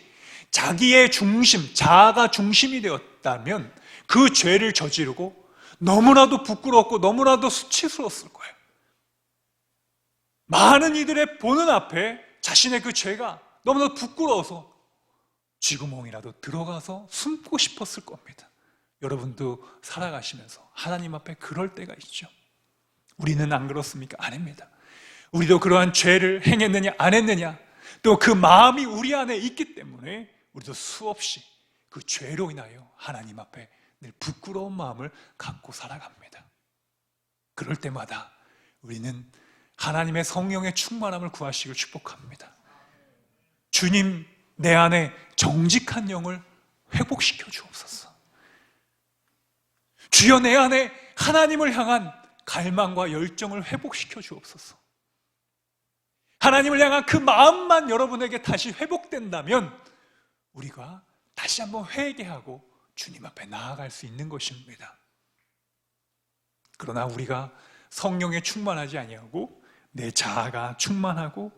자기의 중심, 자아가 중심이 되었다면 그 죄를 저지르고 너무나도 부끄럽고 너무나도 수치스러웠을 거예요. 많은 이들의 보는 앞에 자신의 그 죄가 너무나도 부끄러워서 쥐구멍이라도 들어가서 숨고 싶었을 겁니다. 여러분도 살아가시면서 하나님 앞에 그럴 때가 있죠. 우리는 안 그렇습니까? 아닙니다. 우리도 그러한 죄를 행했느냐 안 했느냐, 또 그 마음이 우리 안에 있기 때문에 우리도 수없이 그 죄로 인하여 하나님 앞에 늘 부끄러운 마음을 갖고 살아갑니다. 그럴 때마다 우리는 하나님의 성령의 충만함을 구하시길 축복합니다. 주님, 내 안에 정직한 영을 회복시켜 주옵소서. 주여, 내 안에 하나님을 향한 갈망과 열정을 회복시켜 주옵소서. 하나님을 향한 그 마음만 여러분에게 다시 회복된다면 우리가 다시 한번 회개하고 주님 앞에 나아갈 수 있는 것입니다. 그러나 우리가 성령에 충만하지 아니하고 내 자아가 충만하고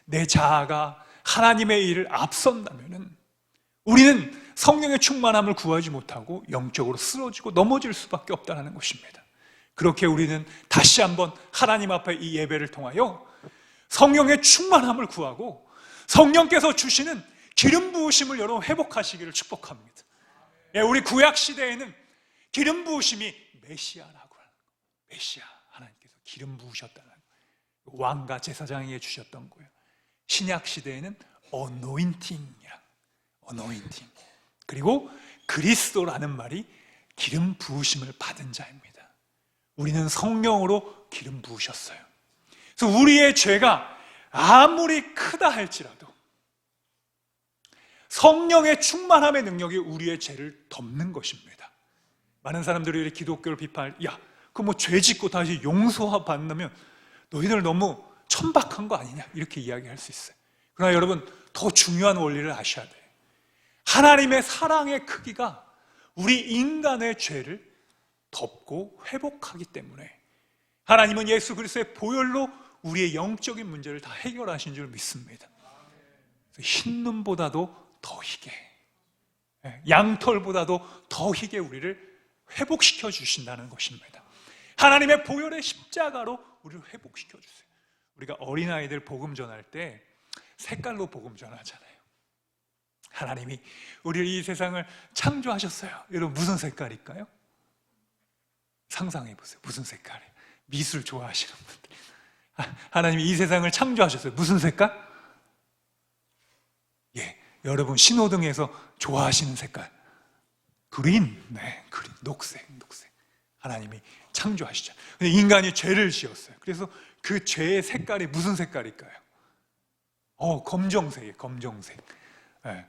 내 자아가 하나님의 일을 앞선다면 우리는 성령의 충만함을 구하지 못하고 영적으로 쓰러지고 넘어질 수밖에 없다는 것입니다. 그렇게 우리는 다시 한번 하나님 앞에 이 예배를 통하여 성령의 충만함을 구하고 성령께서 주시는 기름 부으심을 여러분 회복하시기를 축복합니다. 우리 구약 시대에는 기름 부으심이 메시아라고 하는 거예요. 메시아, 하나님께서 기름 부으셨다는 거예요. 왕과 제사장에게 주셨던 거예요. 신약 시대에는 어노인팅이라, 어노인팅. 그리고 그리스도라는 말이 기름 부으심을 받은 자입니다. 우리는 성령으로 기름 부으셨어요. 그래서 우리의 죄가 아무리 크다 할지라도 성령의 충만함의 능력이 우리의 죄를 덮는 것입니다. 많은 사람들이 기독교를 비판할, 야, 그 뭐 죄 짓고 다시 용서 받는다면 너희들 너무 천박한 거 아니냐, 이렇게 이야기할 수 있어요. 그러나 여러분, 더 중요한 원리를 아셔야 돼요. 하나님의 사랑의 크기가 우리 인간의 죄를 덮고 회복하기 때문에 하나님은 예수 그리스도의 보혈로 우리의 영적인 문제를 다 해결하신 줄 믿습니다. 흰 눈보다도 더 희게, 양털보다도 더 희게 우리를 회복시켜 주신다는 것입니다. 하나님의 보혈의 십자가로 우리를 회복시켜 주세요. 우리가 어린아이들 복음 전할 때 색깔로 복음 전하잖아요. 하나님이 우리를 이 세상을 창조하셨어요. 여러분, 무슨 색깔일까요? 상상해 보세요. 무슨 색깔이에요? 미술 좋아하시는 분들, 하나님이 이 세상을 창조하셨어요. 무슨 색깔? 예, 여러분 신호등에서 좋아하시는 색깔, 그린, 네, 그린, 녹색. 하나님이 창조하시죠. 근데 인간이 죄를 지었어요. 그래서 그 죄의 색깔이 무슨 색깔일까요? 검정색이에요. 검정색. 네.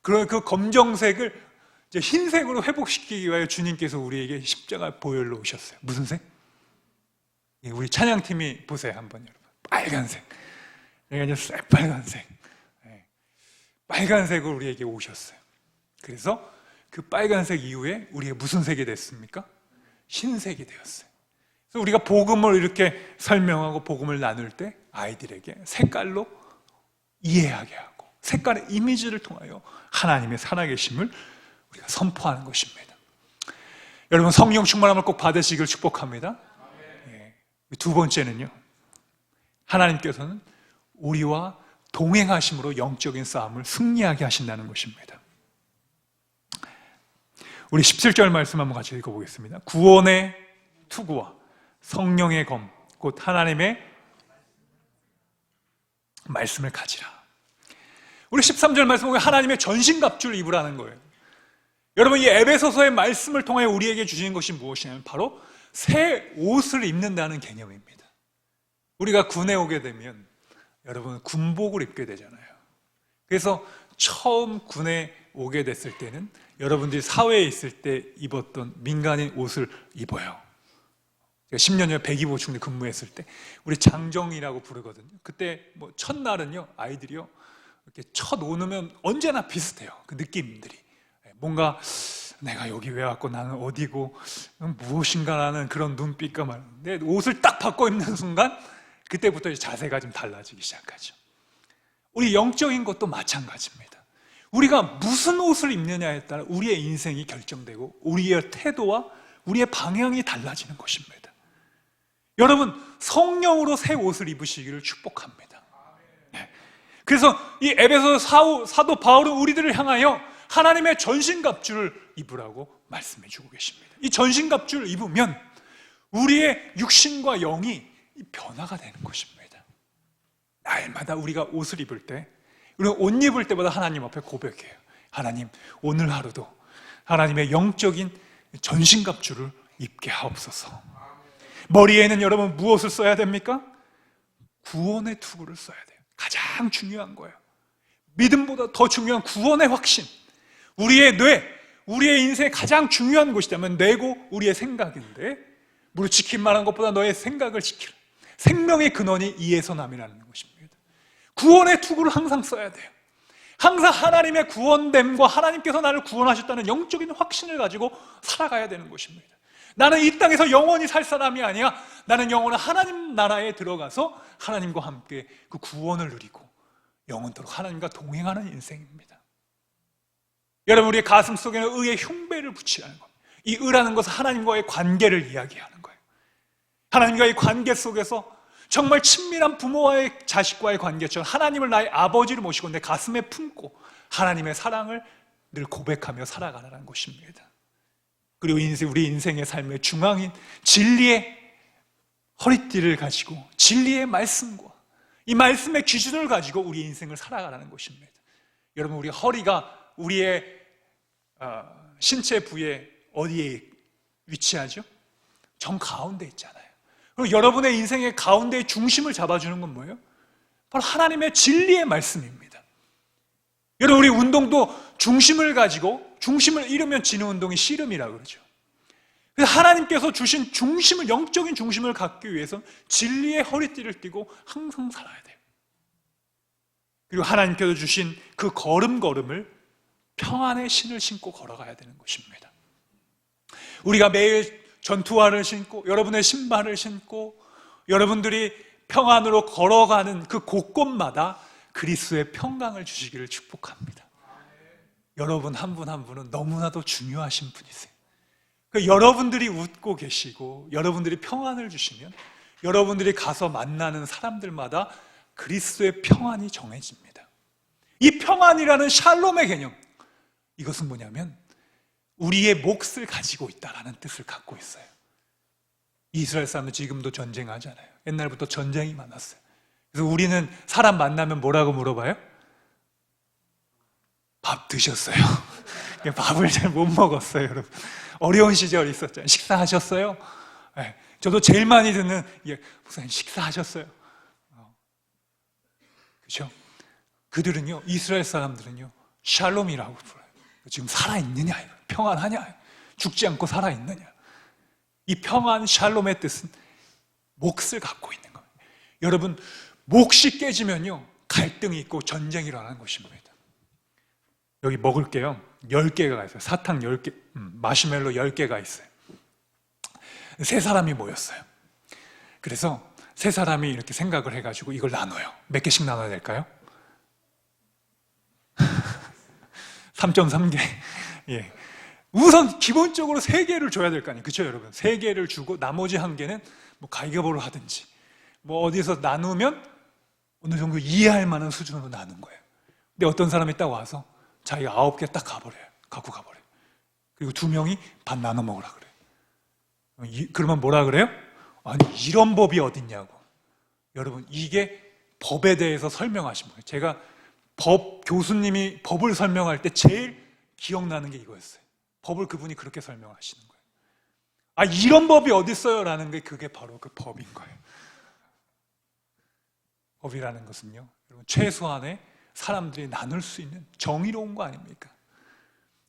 그런 그 검정색을 이제 흰색으로 회복시키기 위하여 주님께서 우리에게 십자가 보혈로 오셨어요. 무슨 색? 우리 찬양팀이 보세요, 한번 여러분. 빨간색. 그러니까 이제 새빨간색, 빨간색으로 우리에게 오셨어요. 그래서 그 빨간색 이후에 우리가 무슨 색이 됐습니까? 흰색이 되었어요. 그래서 우리가 복음을 이렇게 설명하고 복음을 나눌 때 아이들에게 색깔로 이해하게 하고 색깔의 이미지를 통하여 하나님의 살아계심을 우리가 선포하는 것입니다. 여러분, 성령 충만함을 꼭 받으시길 축복합니다. 두 번째는요, 하나님께서는 우리와 동행하심으로 영적인 싸움을 승리하게 하신다는 것입니다. 우리 17절 말씀 한번 같이 읽어보겠습니다. 구원의 투구와 성령의 검, 곧 하나님의 말씀을 가지라. 우리 13절 말씀 보면 하나님의 전신갑주를 입으라는 거예요. 여러분, 이 에베소서의 말씀을 통해 우리에게 주시는 것이 무엇이냐면 바로 새 옷을 입는다는 개념입니다. 우리가 군에 오게 되면 여러분 군복을 입게 되잖아요. 그래서 처음 군에 오게 됐을 때는 여러분들이 사회에 있을 때 입었던 민간인 옷을 입어요. 제가 10년 전에 백이보충대 근무했을 때 우리 장정이라고 부르거든요. 그때 뭐 첫날은요, 아이들이요 이렇게 첫 오면 언제나 비슷해요. 그 느낌들이 뭔가 내가 여기 왜 왔고 나는 어디고 무엇인가라는 그런 눈빛과 말. 내 옷을 딱 바꿔 입는 순간 그때부터 이제 자세가 좀 달라지기 시작하죠. 우리 영적인 것도 마찬가지입니다. 우리가 무슨 옷을 입느냐에 따라 우리의 인생이 결정되고 우리의 태도와 우리의 방향이 달라지는 것입니다. 여러분, 성령으로 새 옷을 입으시기를 축복합니다. 그래서 이 에베소 사도 바울은 우리들을 향하여 하나님의 전신갑주를 입으라고 말씀해 주고 계십니다. 이 전신갑주를 입으면 우리의 육신과 영이 변화가 되는 것입니다. 날마다 우리가 옷을 입을 때, 우리가 옷 입을 때마다 하나님 앞에 고백해요. 하나님, 오늘 하루도 하나님의 영적인 전신갑주를 입게 하옵소서. 머리에는 여러분 무엇을 써야 됩니까? 구원의 투구를 써야 돼요. 가장 중요한 거예요. 믿음보다 더 중요한 구원의 확신. 우리의 뇌, 우리의 인생의 가장 중요한 것이라면 뇌고 우리의 생각인데, 무릇 지킬 만한 것보다 너의 생각을 지키라. 생명의 근원이 이에서 남이라는 것입니다. 구원의 투구를 항상 써야 돼요. 항상 하나님의 구원됨과 하나님께서 나를 구원하셨다는 영적인 확신을 가지고 살아가야 되는 것입니다. 나는 이 땅에서 영원히 살 사람이 아니야. 나는 영원히 하나님 나라에 들어가서 하나님과 함께 그 구원을 누리고 영원토록 하나님과 동행하는 인생입니다. 여러분, 우리의 가슴 속에는 의의 흉배를 붙이라는 겁니다. 이 의라는 것은 하나님과의 관계를 이야기하는 거예요. 하나님과의 관계 속에서 정말 친밀한 부모와의 자식과의 관계처럼 하나님을 나의 아버지로 모시고 내 가슴에 품고 하나님의 사랑을 늘 고백하며 살아가라는 것입니다. 그리고 우리 인생의 삶의 중앙인 진리의 허리띠를 가지고 진리의 말씀과 이 말씀의 기준을 가지고 우리 인생을 살아가라는 것입니다. 여러분, 우리 허리가 우리의 신체 부위에 어디에 위치하죠? 정 가운데 있잖아요. 그럼 여러분의 인생의 가운데의 중심을 잡아주는 건 뭐예요? 바로 하나님의 진리의 말씀입니다. 여러분, 우리 운동도 중심을 가지고 중심을 잃으면 지는 운동이 씨름이라고 그러죠. 그래서 하나님께서 주신 중심을, 영적인 중심을 갖기 위해서 진리의 허리띠를 띠고 항상 살아야 돼요. 그리고 하나님께서 주신 그 걸음걸음을 평안의 신을 신고 걸어가야 되는 것입니다. 우리가 매일 전투화를 신고 여러분의 신발을 신고 여러분들이 평안으로 걸어가는 그 곳곳마다 그리스도의 평강을 주시기를 축복합니다. 여러분 한 분 한 분은 너무나도 중요하신 분이세요. 여러분들이 웃고 계시고 여러분들이 평안을 주시면 여러분들이 가서 만나는 사람들마다 그리스도의 평안이 정해집니다. 이 평안이라는 샬롬의 개념, 이것은 뭐냐면 우리의 몫을 가지고 있다는 뜻을 갖고 있어요. 이스라엘 사람은 지금도 전쟁하잖아요. 옛날부터 전쟁이 많았어요. 그래서 우리는 사람 만나면 뭐라고 물어봐요? 밥 드셨어요? 밥을 잘 못 먹었어요, 여러분. 어려운 시절이 있었잖아요. 식사하셨어요? 네. 저도 제일 많이 듣는, 목사님 식사하셨어요? 그렇죠? 그들은요, 이스라엘 사람들은요, 샬롬이라고 불러요. 지금 살아있느냐, 평안하냐, 죽지 않고 살아있느냐. 이 평안 샬롬의 뜻은 몫을 갖고 있는 겁니다. 여러분, 몫이 깨지면요, 갈등이 있고 전쟁이 일어나는 것입니다. 여기 먹을게요. 10개가 있어요. 사탕 10개, 마시멜로 10개가 있어요. 세 사람이 모였어요. 그래서 세 사람이 이렇게 생각을 해가지고 이걸 나눠요. 몇 개씩 나눠야 될까요? 3.3개. 예. 우선 기본적으로 3개를 줘야 될 거 아니에요. 그렇죠, 여러분? 3개를 주고 나머지 1개는 뭐 가위바위보를 하든지 뭐 어디서 나누면 어느 정도 이해할 만한 수준으로 나눈 거예요. 근데 어떤 사람이 딱 와서 자기가 9개 딱 갖고 가버려요. 그리고 2명이 반 나눠 먹으라 그래요. 그러면 뭐라 그래요? 아니, 이런 법이 어딨냐고. 여러분, 이게 법에 대해서 설명하신 거예요. 제가 교수님이 법을 설명할 때 제일 기억나는 게 이거였어요. 법을 그분이 그렇게 설명하시는 거예요. 아, 이런 법이 어딨어요? 라는 게 그게 바로 그 법인 거예요. 법이라는 것은요, 여러분, 최소한의 사람들이 나눌 수 있는 정의로운 거 아닙니까?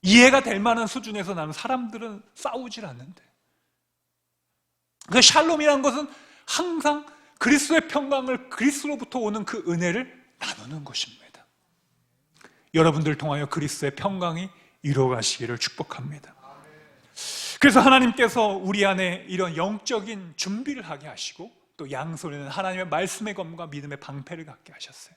이해가 될 만한 수준에서 나는 사람들은 싸우질 않는데. 그 샬롬이라는 것은 항상 그리스도의 평강을, 그리스도로부터 오는 그 은혜를 나누는 것입니다. 여러분들 통하여 그리스도의 평강이 이루어가시기를 축복합니다. 그래서 하나님께서 우리 안에 이런 영적인 준비를 하게 하시고 또 양손에는 하나님의 말씀의 검과 믿음의 방패를 갖게 하셨어요.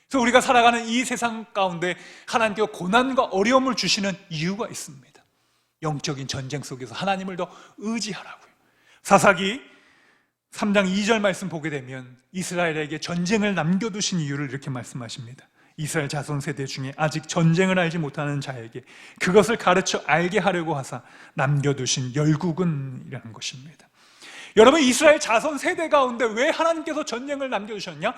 그래서 우리가 살아가는 이 세상 가운데 하나님께서 고난과 어려움을 주시는 이유가 있습니다. 영적인 전쟁 속에서 하나님을 더 의지하라고요. 사사기 3장 2절 말씀 보게 되면 이스라엘에게 전쟁을 남겨두신 이유를 이렇게 말씀하십니다. 이스라엘 자손 세대 중에 아직 전쟁을 알지 못하는 자에게 그것을 가르쳐 알게 하려고 하사 남겨두신 열국은이라는 것입니다. 여러분, 이스라엘 자손 세대 가운데 왜 하나님께서 전쟁을 남겨두셨냐?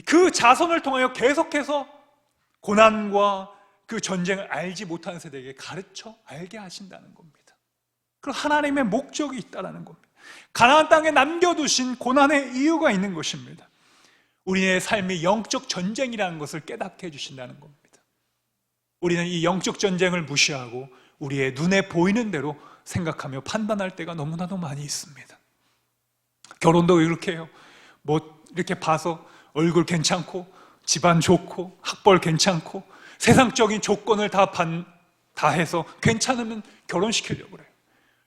그 자손을 통하여 계속해서 고난과 그 전쟁을 알지 못하는 세대에게 가르쳐 알게 하신다는 겁니다. 그럼 하나님의 목적이 있다는 겁니다. 가나안 땅에 남겨두신 고난의 이유가 있는 것입니다. 우리의 삶이 영적 전쟁이라는 것을 깨닫게 해주신다는 겁니다. 우리는 이 영적 전쟁을 무시하고 우리의 눈에 보이는 대로 생각하며 판단할 때가 너무나도 많이 있습니다. 결혼도 이렇게 해요. 뭐 이렇게 봐서 얼굴 괜찮고 집안 좋고 학벌 괜찮고 세상적인 조건을 다 해서 괜찮으면 결혼시키려고 그래요.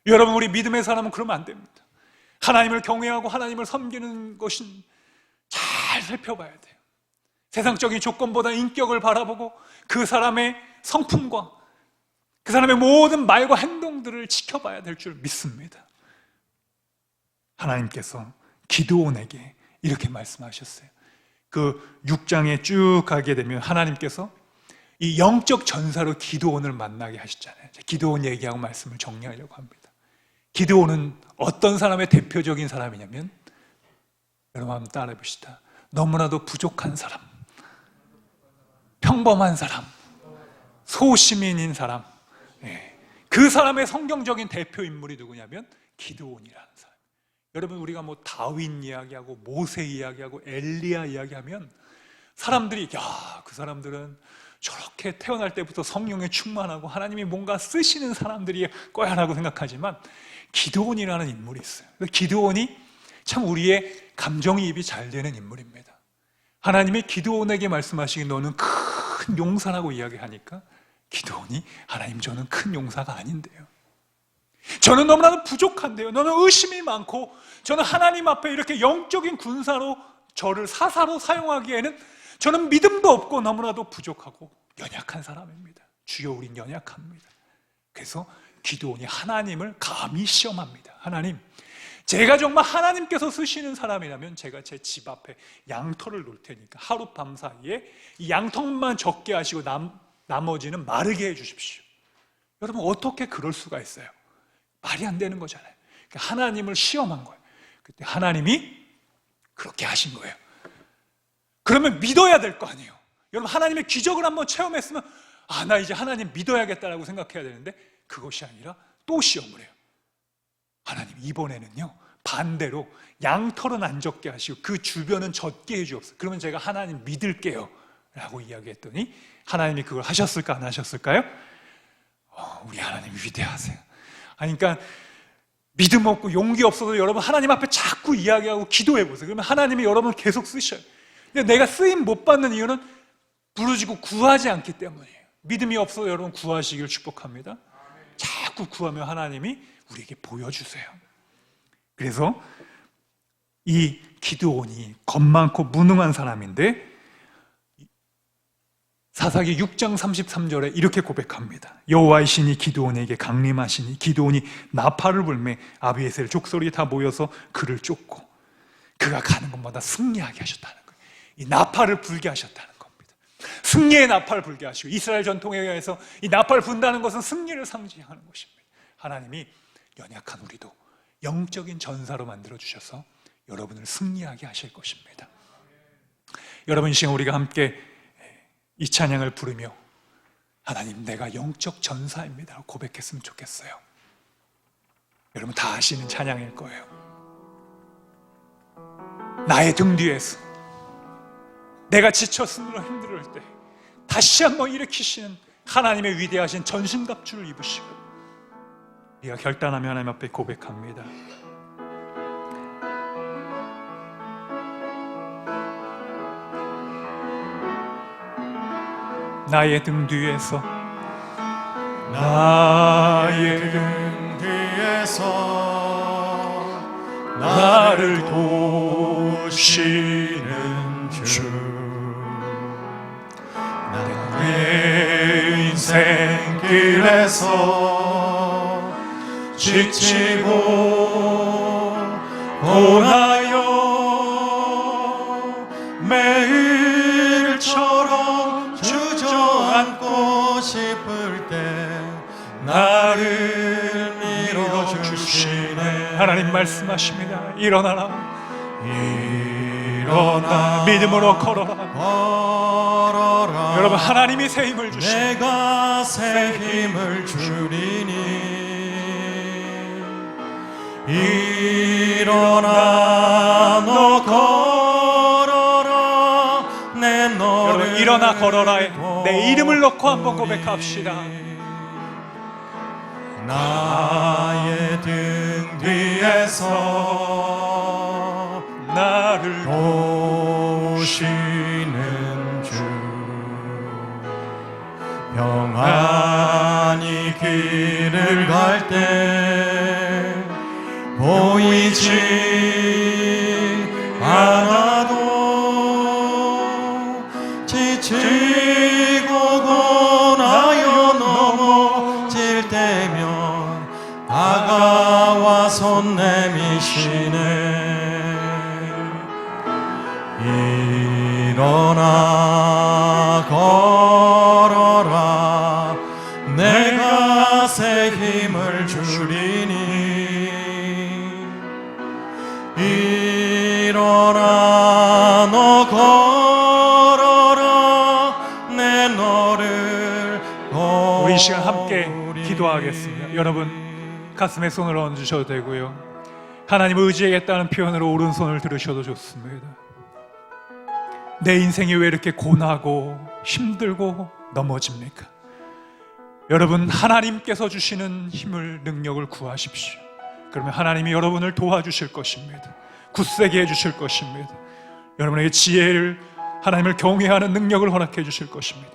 여러분, 우리 믿음의 사람은 그러면 안 됩니다. 하나님을 경외하고 하나님을 섬기는 것은 잘 살펴봐야 돼요. 세상적인 조건보다 인격을 바라보고 그 사람의 성품과 그 사람의 모든 말과 행동들을 지켜봐야 될 줄 믿습니다. 하나님께서 기드온에게 이렇게 말씀하셨어요. 그 6장에 쭉 가게 되면 하나님께서 이 영적 전사로 기드온을 만나게 하셨잖아요. 기드온 얘기하고 말씀을 정리하려고 합니다. 기드온은 어떤 사람의 대표적인 사람이냐면, 여러분 한번 따라해 봅시다. 너무나도 부족한 사람, 평범한 사람, 소시민인 사람. 그 사람의 성경적인 대표 인물이 누구냐면 기드온이라는 사람. 여러분, 우리가 뭐 다윗 이야기하고 모세 이야기하고 엘리야 이야기하면 사람들이 그 사람들은 저렇게 태어날 때부터 성령에 충만하고 하나님이 뭔가 쓰시는 사람들이 거야 라고 생각하지만 기드온이라는 인물이 있어요. 기드온이 참 우리의 감정이입이 잘 되는 인물입니다. 하나님이 기드온에게 말씀하시기 너는 큰 용사라고 이야기하니까 기드온이 하나님, 저는 큰 용사가 아닌데요. 저는 너무나도 부족한데요. 너는 의심이 많고 저는 하나님 앞에 이렇게 영적인 군사로 저를 사사로 사용하기에는 저는 믿음도 없고 너무나도 부족하고 연약한 사람입니다. 주여, 우린 연약합니다. 그래서 기드온이 하나님을 감히 시험합니다. 하나님, 제가 정말 하나님께서 쓰시는 사람이라면 제가 제 집 앞에 양털을 놓을 테니까 하룻밤 사이에 이 양털만 적게 하시고 나머지는 마르게 해주십시오. 여러분, 어떻게 그럴 수가 있어요? 말이 안 되는 거잖아요. 그러니까 하나님을 시험한 거예요. 그때 하나님이 그렇게 하신 거예요. 그러면 믿어야 될 거 아니에요. 여러분, 하나님의 기적을 한번 체험했으면 나 이제 하나님 믿어야겠다라고 생각해야 되는데 그것이 아니라 또 시험을 해요. 하나님, 이번에는요 반대로 양털은 안 적게 하시고 그 주변은 젖게 해주옵소서. 그러면 제가 하나님 믿을게요 라고 이야기했더니 하나님이 그걸 하셨을까, 안 하셨을까요? 우리 하나님 위대하세요. 그러니까 믿음 없고 용기 없어서 여러분 하나님 앞에 자꾸 이야기하고 기도해 보세요. 그러면 하나님이 여러분을 계속 쓰셔요. 근데 내가 쓰임 못 받는 이유는 부르짖고 구하지 않기 때문이에요. 믿음이 없어서 여러분 구하시길 축복합니다. 자꾸 구하면 하나님이 우리에게 보여주세요. 그래서 이 기드온이 겁 많고 무능한 사람인데 사사기 6장 33절에 이렇게 고백합니다. 여호와의 신이 기드온에게 강림하시니 기드온이 나팔을 불매 아비에셀 족속이 다 모여서 그를 쫓고 그가 가는 곳마다 승리하게 하셨다는 거예요. 이 나팔을 불게 하셨다는 겁니다. 승리의 나팔을 불게 하시고 이스라엘 전통에 의해서 이 나팔을 분다는 것은 승리를 상징하는 것입니다. 하나님이 연약한 우리도 영적인 전사로 만들어 주셔서 여러분을 승리하게 하실 것입니다. 여러분, 이 시간 우리가 함께 이 찬양을 부르며 하나님, 내가 영적 전사입니다 고백했으면 좋겠어요. 여러분 다 아시는 찬양일 거예요. 나의 등 뒤에서 내가 지쳐 힘들 때 다시 한번 일으키시는 하나님의 위대하신 전신갑주를 입으시고 우리가 결단하며 하나님 앞에 고백합니다. 나의 등 뒤에서 나의 등 뒤에서 나를 도우시는 주, 나의 인생 길에서 지치고 고나여 매일처럼 주저앉고 싶을 때 나를 밀어주시네. 하나님 말씀하십니다. 일어나라, 일어나 믿음으로 걸어라. 걸어라. 여러분, 하나님이 새 힘을 주시니 내가 새 힘을 주리니 일어나 너 걸어라. 내 너를 여러분, 일어나 걸어라에 내 이름을 넣고 한번 고백합시다. 나의 등 뒤에서 나를 도우시는 주, 평안히 길을 갈 때 보이지 않아도 지치고 고나여 넘어질 때면 다가와 손 내미시네. 일어나 걸어라. 내가 새 힘을 주리니 일어나 너 걸어라. 내 너를 우리 이 시간 함께 기도하겠습니다. 여러분, 가슴에 손을 얹으셔도 되고요, 하나님을 의지하겠다는 표현으로 오른손을 들으셔도 좋습니다. 내 인생이 왜 이렇게 고나고 힘들고 넘어집니까? 여러분, 하나님께서 주시는 힘을, 능력을 구하십시오. 그러면 하나님이 여러분을 도와주실 것입니다. 굳세게 해주실 것입니다. 여러분에게 지혜를, 하나님을 경외하는 능력을 허락해 주실 것입니다.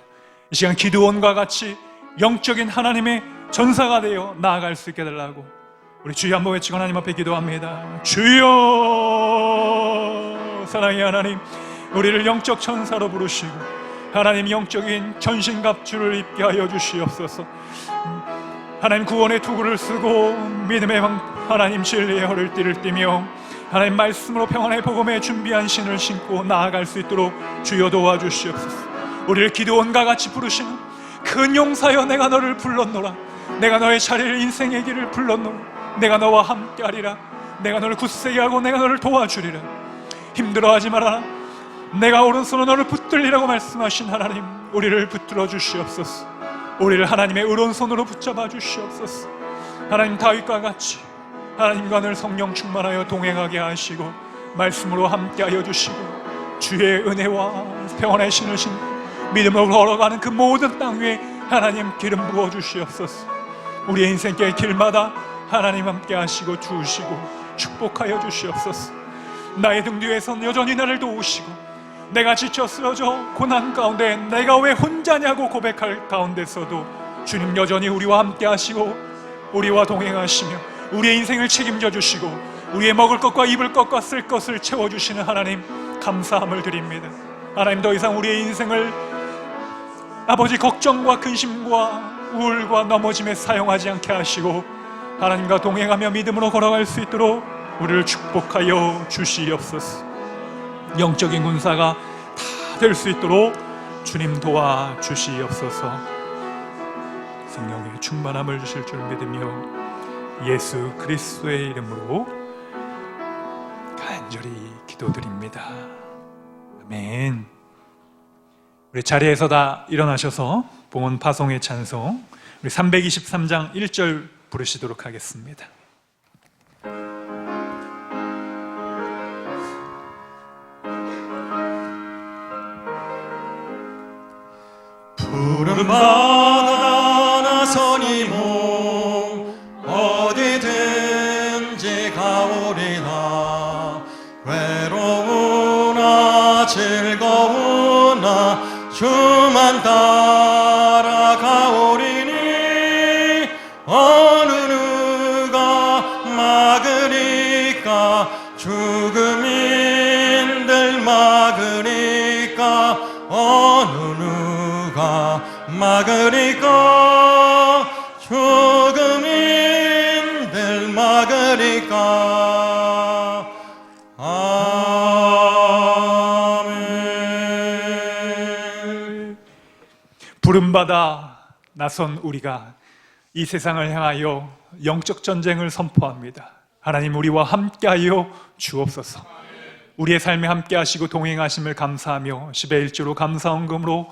이 시간 기드온과 같이 영적인 하나님의 전사가 되어 나아갈 수 있게 달라고 우리 주여 한번 외치고 하나님 앞에 기도합니다. 주여, 사랑의 하나님, 우리를 영적 전사로 부르시고 하나님 영적인 전신갑주를 입게 하여 주시옵소서. 하나님 구원의 투구를 쓰고 믿음의 하나님 진리의 허를 띠를 띠며 하나님 말씀으로 평안의 복음에 준비한 신을 신고 나아갈 수 있도록 주여 도와주시옵소서. 우리를 기드온과 같이 부르시는 큰 용사여, 내가 너를 불렀노라. 내가 너의 자리를, 인생의 길을 불렀노라. 내가 너와 함께하리라. 내가 너를 굳세게 하고 내가 너를 도와주리라. 힘들어하지 말아라. 내가 오른손으로 너를 붙들리라고 말씀하신 하나님, 우리를 붙들어 주시옵소서. 우리를 하나님의 오른손으로 붙잡아 주시옵소서. 하나님 다윗과 같이 하나님과 늘 성령 충만하여 동행하게 하시고 말씀으로 함께하여 주시고 주의 은혜와 평안의 신을 신고 믿음으로 걸어가는 그 모든 땅 위에 하나님 기름 부어 주시옵소서. 우리의 인생길 길마다 하나님 함께 하시고 주시고 축복하여 주시옵소서. 나의 등 뒤에선 여전히 나를 도우시고 내가 지쳐 쓰러져 고난 가운데 내가 왜 혼자냐고 고백할 가운데서도 주님 여전히 우리와 함께 하시고 우리와 동행하시며 우리의 인생을 책임져 주시고 우리의 먹을 것과 입을 것과 쓸 것을 채워주시는 하나님 감사함을 드립니다. 하나님 더 이상 우리의 인생을 아버지 걱정과 근심과 우울과 넘어짐에 사용하지 않게 하시고 하나님과 동행하며 믿음으로 걸어갈 수 있도록 우리를 축복하여 주시옵소서. 영적인 군사가 다 될 수 있도록 주님 도와주시옵소서. 성령의 충만함을 주실 줄 믿으며 예수 그리스도의 이름으로 간절히 기도드립니다. 아멘. 우리 자리에서 다 일어나셔서 봉헌 파송의 찬송 우리 323장 1절 부르시도록 하겠습니다. 푸른 바다 나서니 몸 어디든지 가오리나 외로우나 즐거우나 주만 따라가오리니 어느 누가 막으리까 죽음인들 막으리까 어느 누가 막으리까 죽음인들 막으리까 아멘. 푸른 바다 나선 우리가 이 세상을 향하여 영적 전쟁을 선포합니다. 하나님 우리와 함께하여 주옵소서. 우리의 삶에 함께하시고 동행하심을 감사하며 10의 1조로 감사헌금으로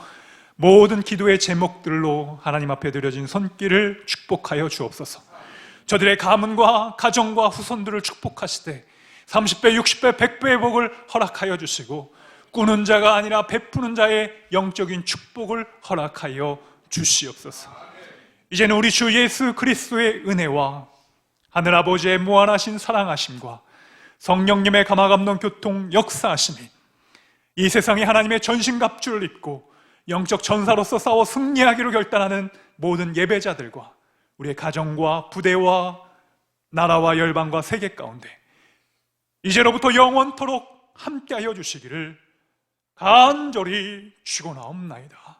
모든 기도의 제목들로 하나님 앞에 드려진 손길을 축복하여 주옵소서. 저들의 가문과 가정과 후손들을 축복하시되 30배, 60배, 100배의 복을 허락하여 주시고 꾸는 자가 아니라 베푸는 자의 영적인 축복을 허락하여 주시옵소서. 이제는 우리 주 예수 그리스도의 은혜와 하늘아버지의 무한하신 사랑하심과 성령님의 감화감동 교통 역사하심이 이 세상에 하나님의 전신갑주를 입고 영적 전사로서 싸워 승리하기로 결단하는 모든 예배자들과 우리의 가정과 부대와 나라와 열방과 세계 가운데 이제로부터 영원토록 함께하여 주시기를 간절히 축원하옵나이다.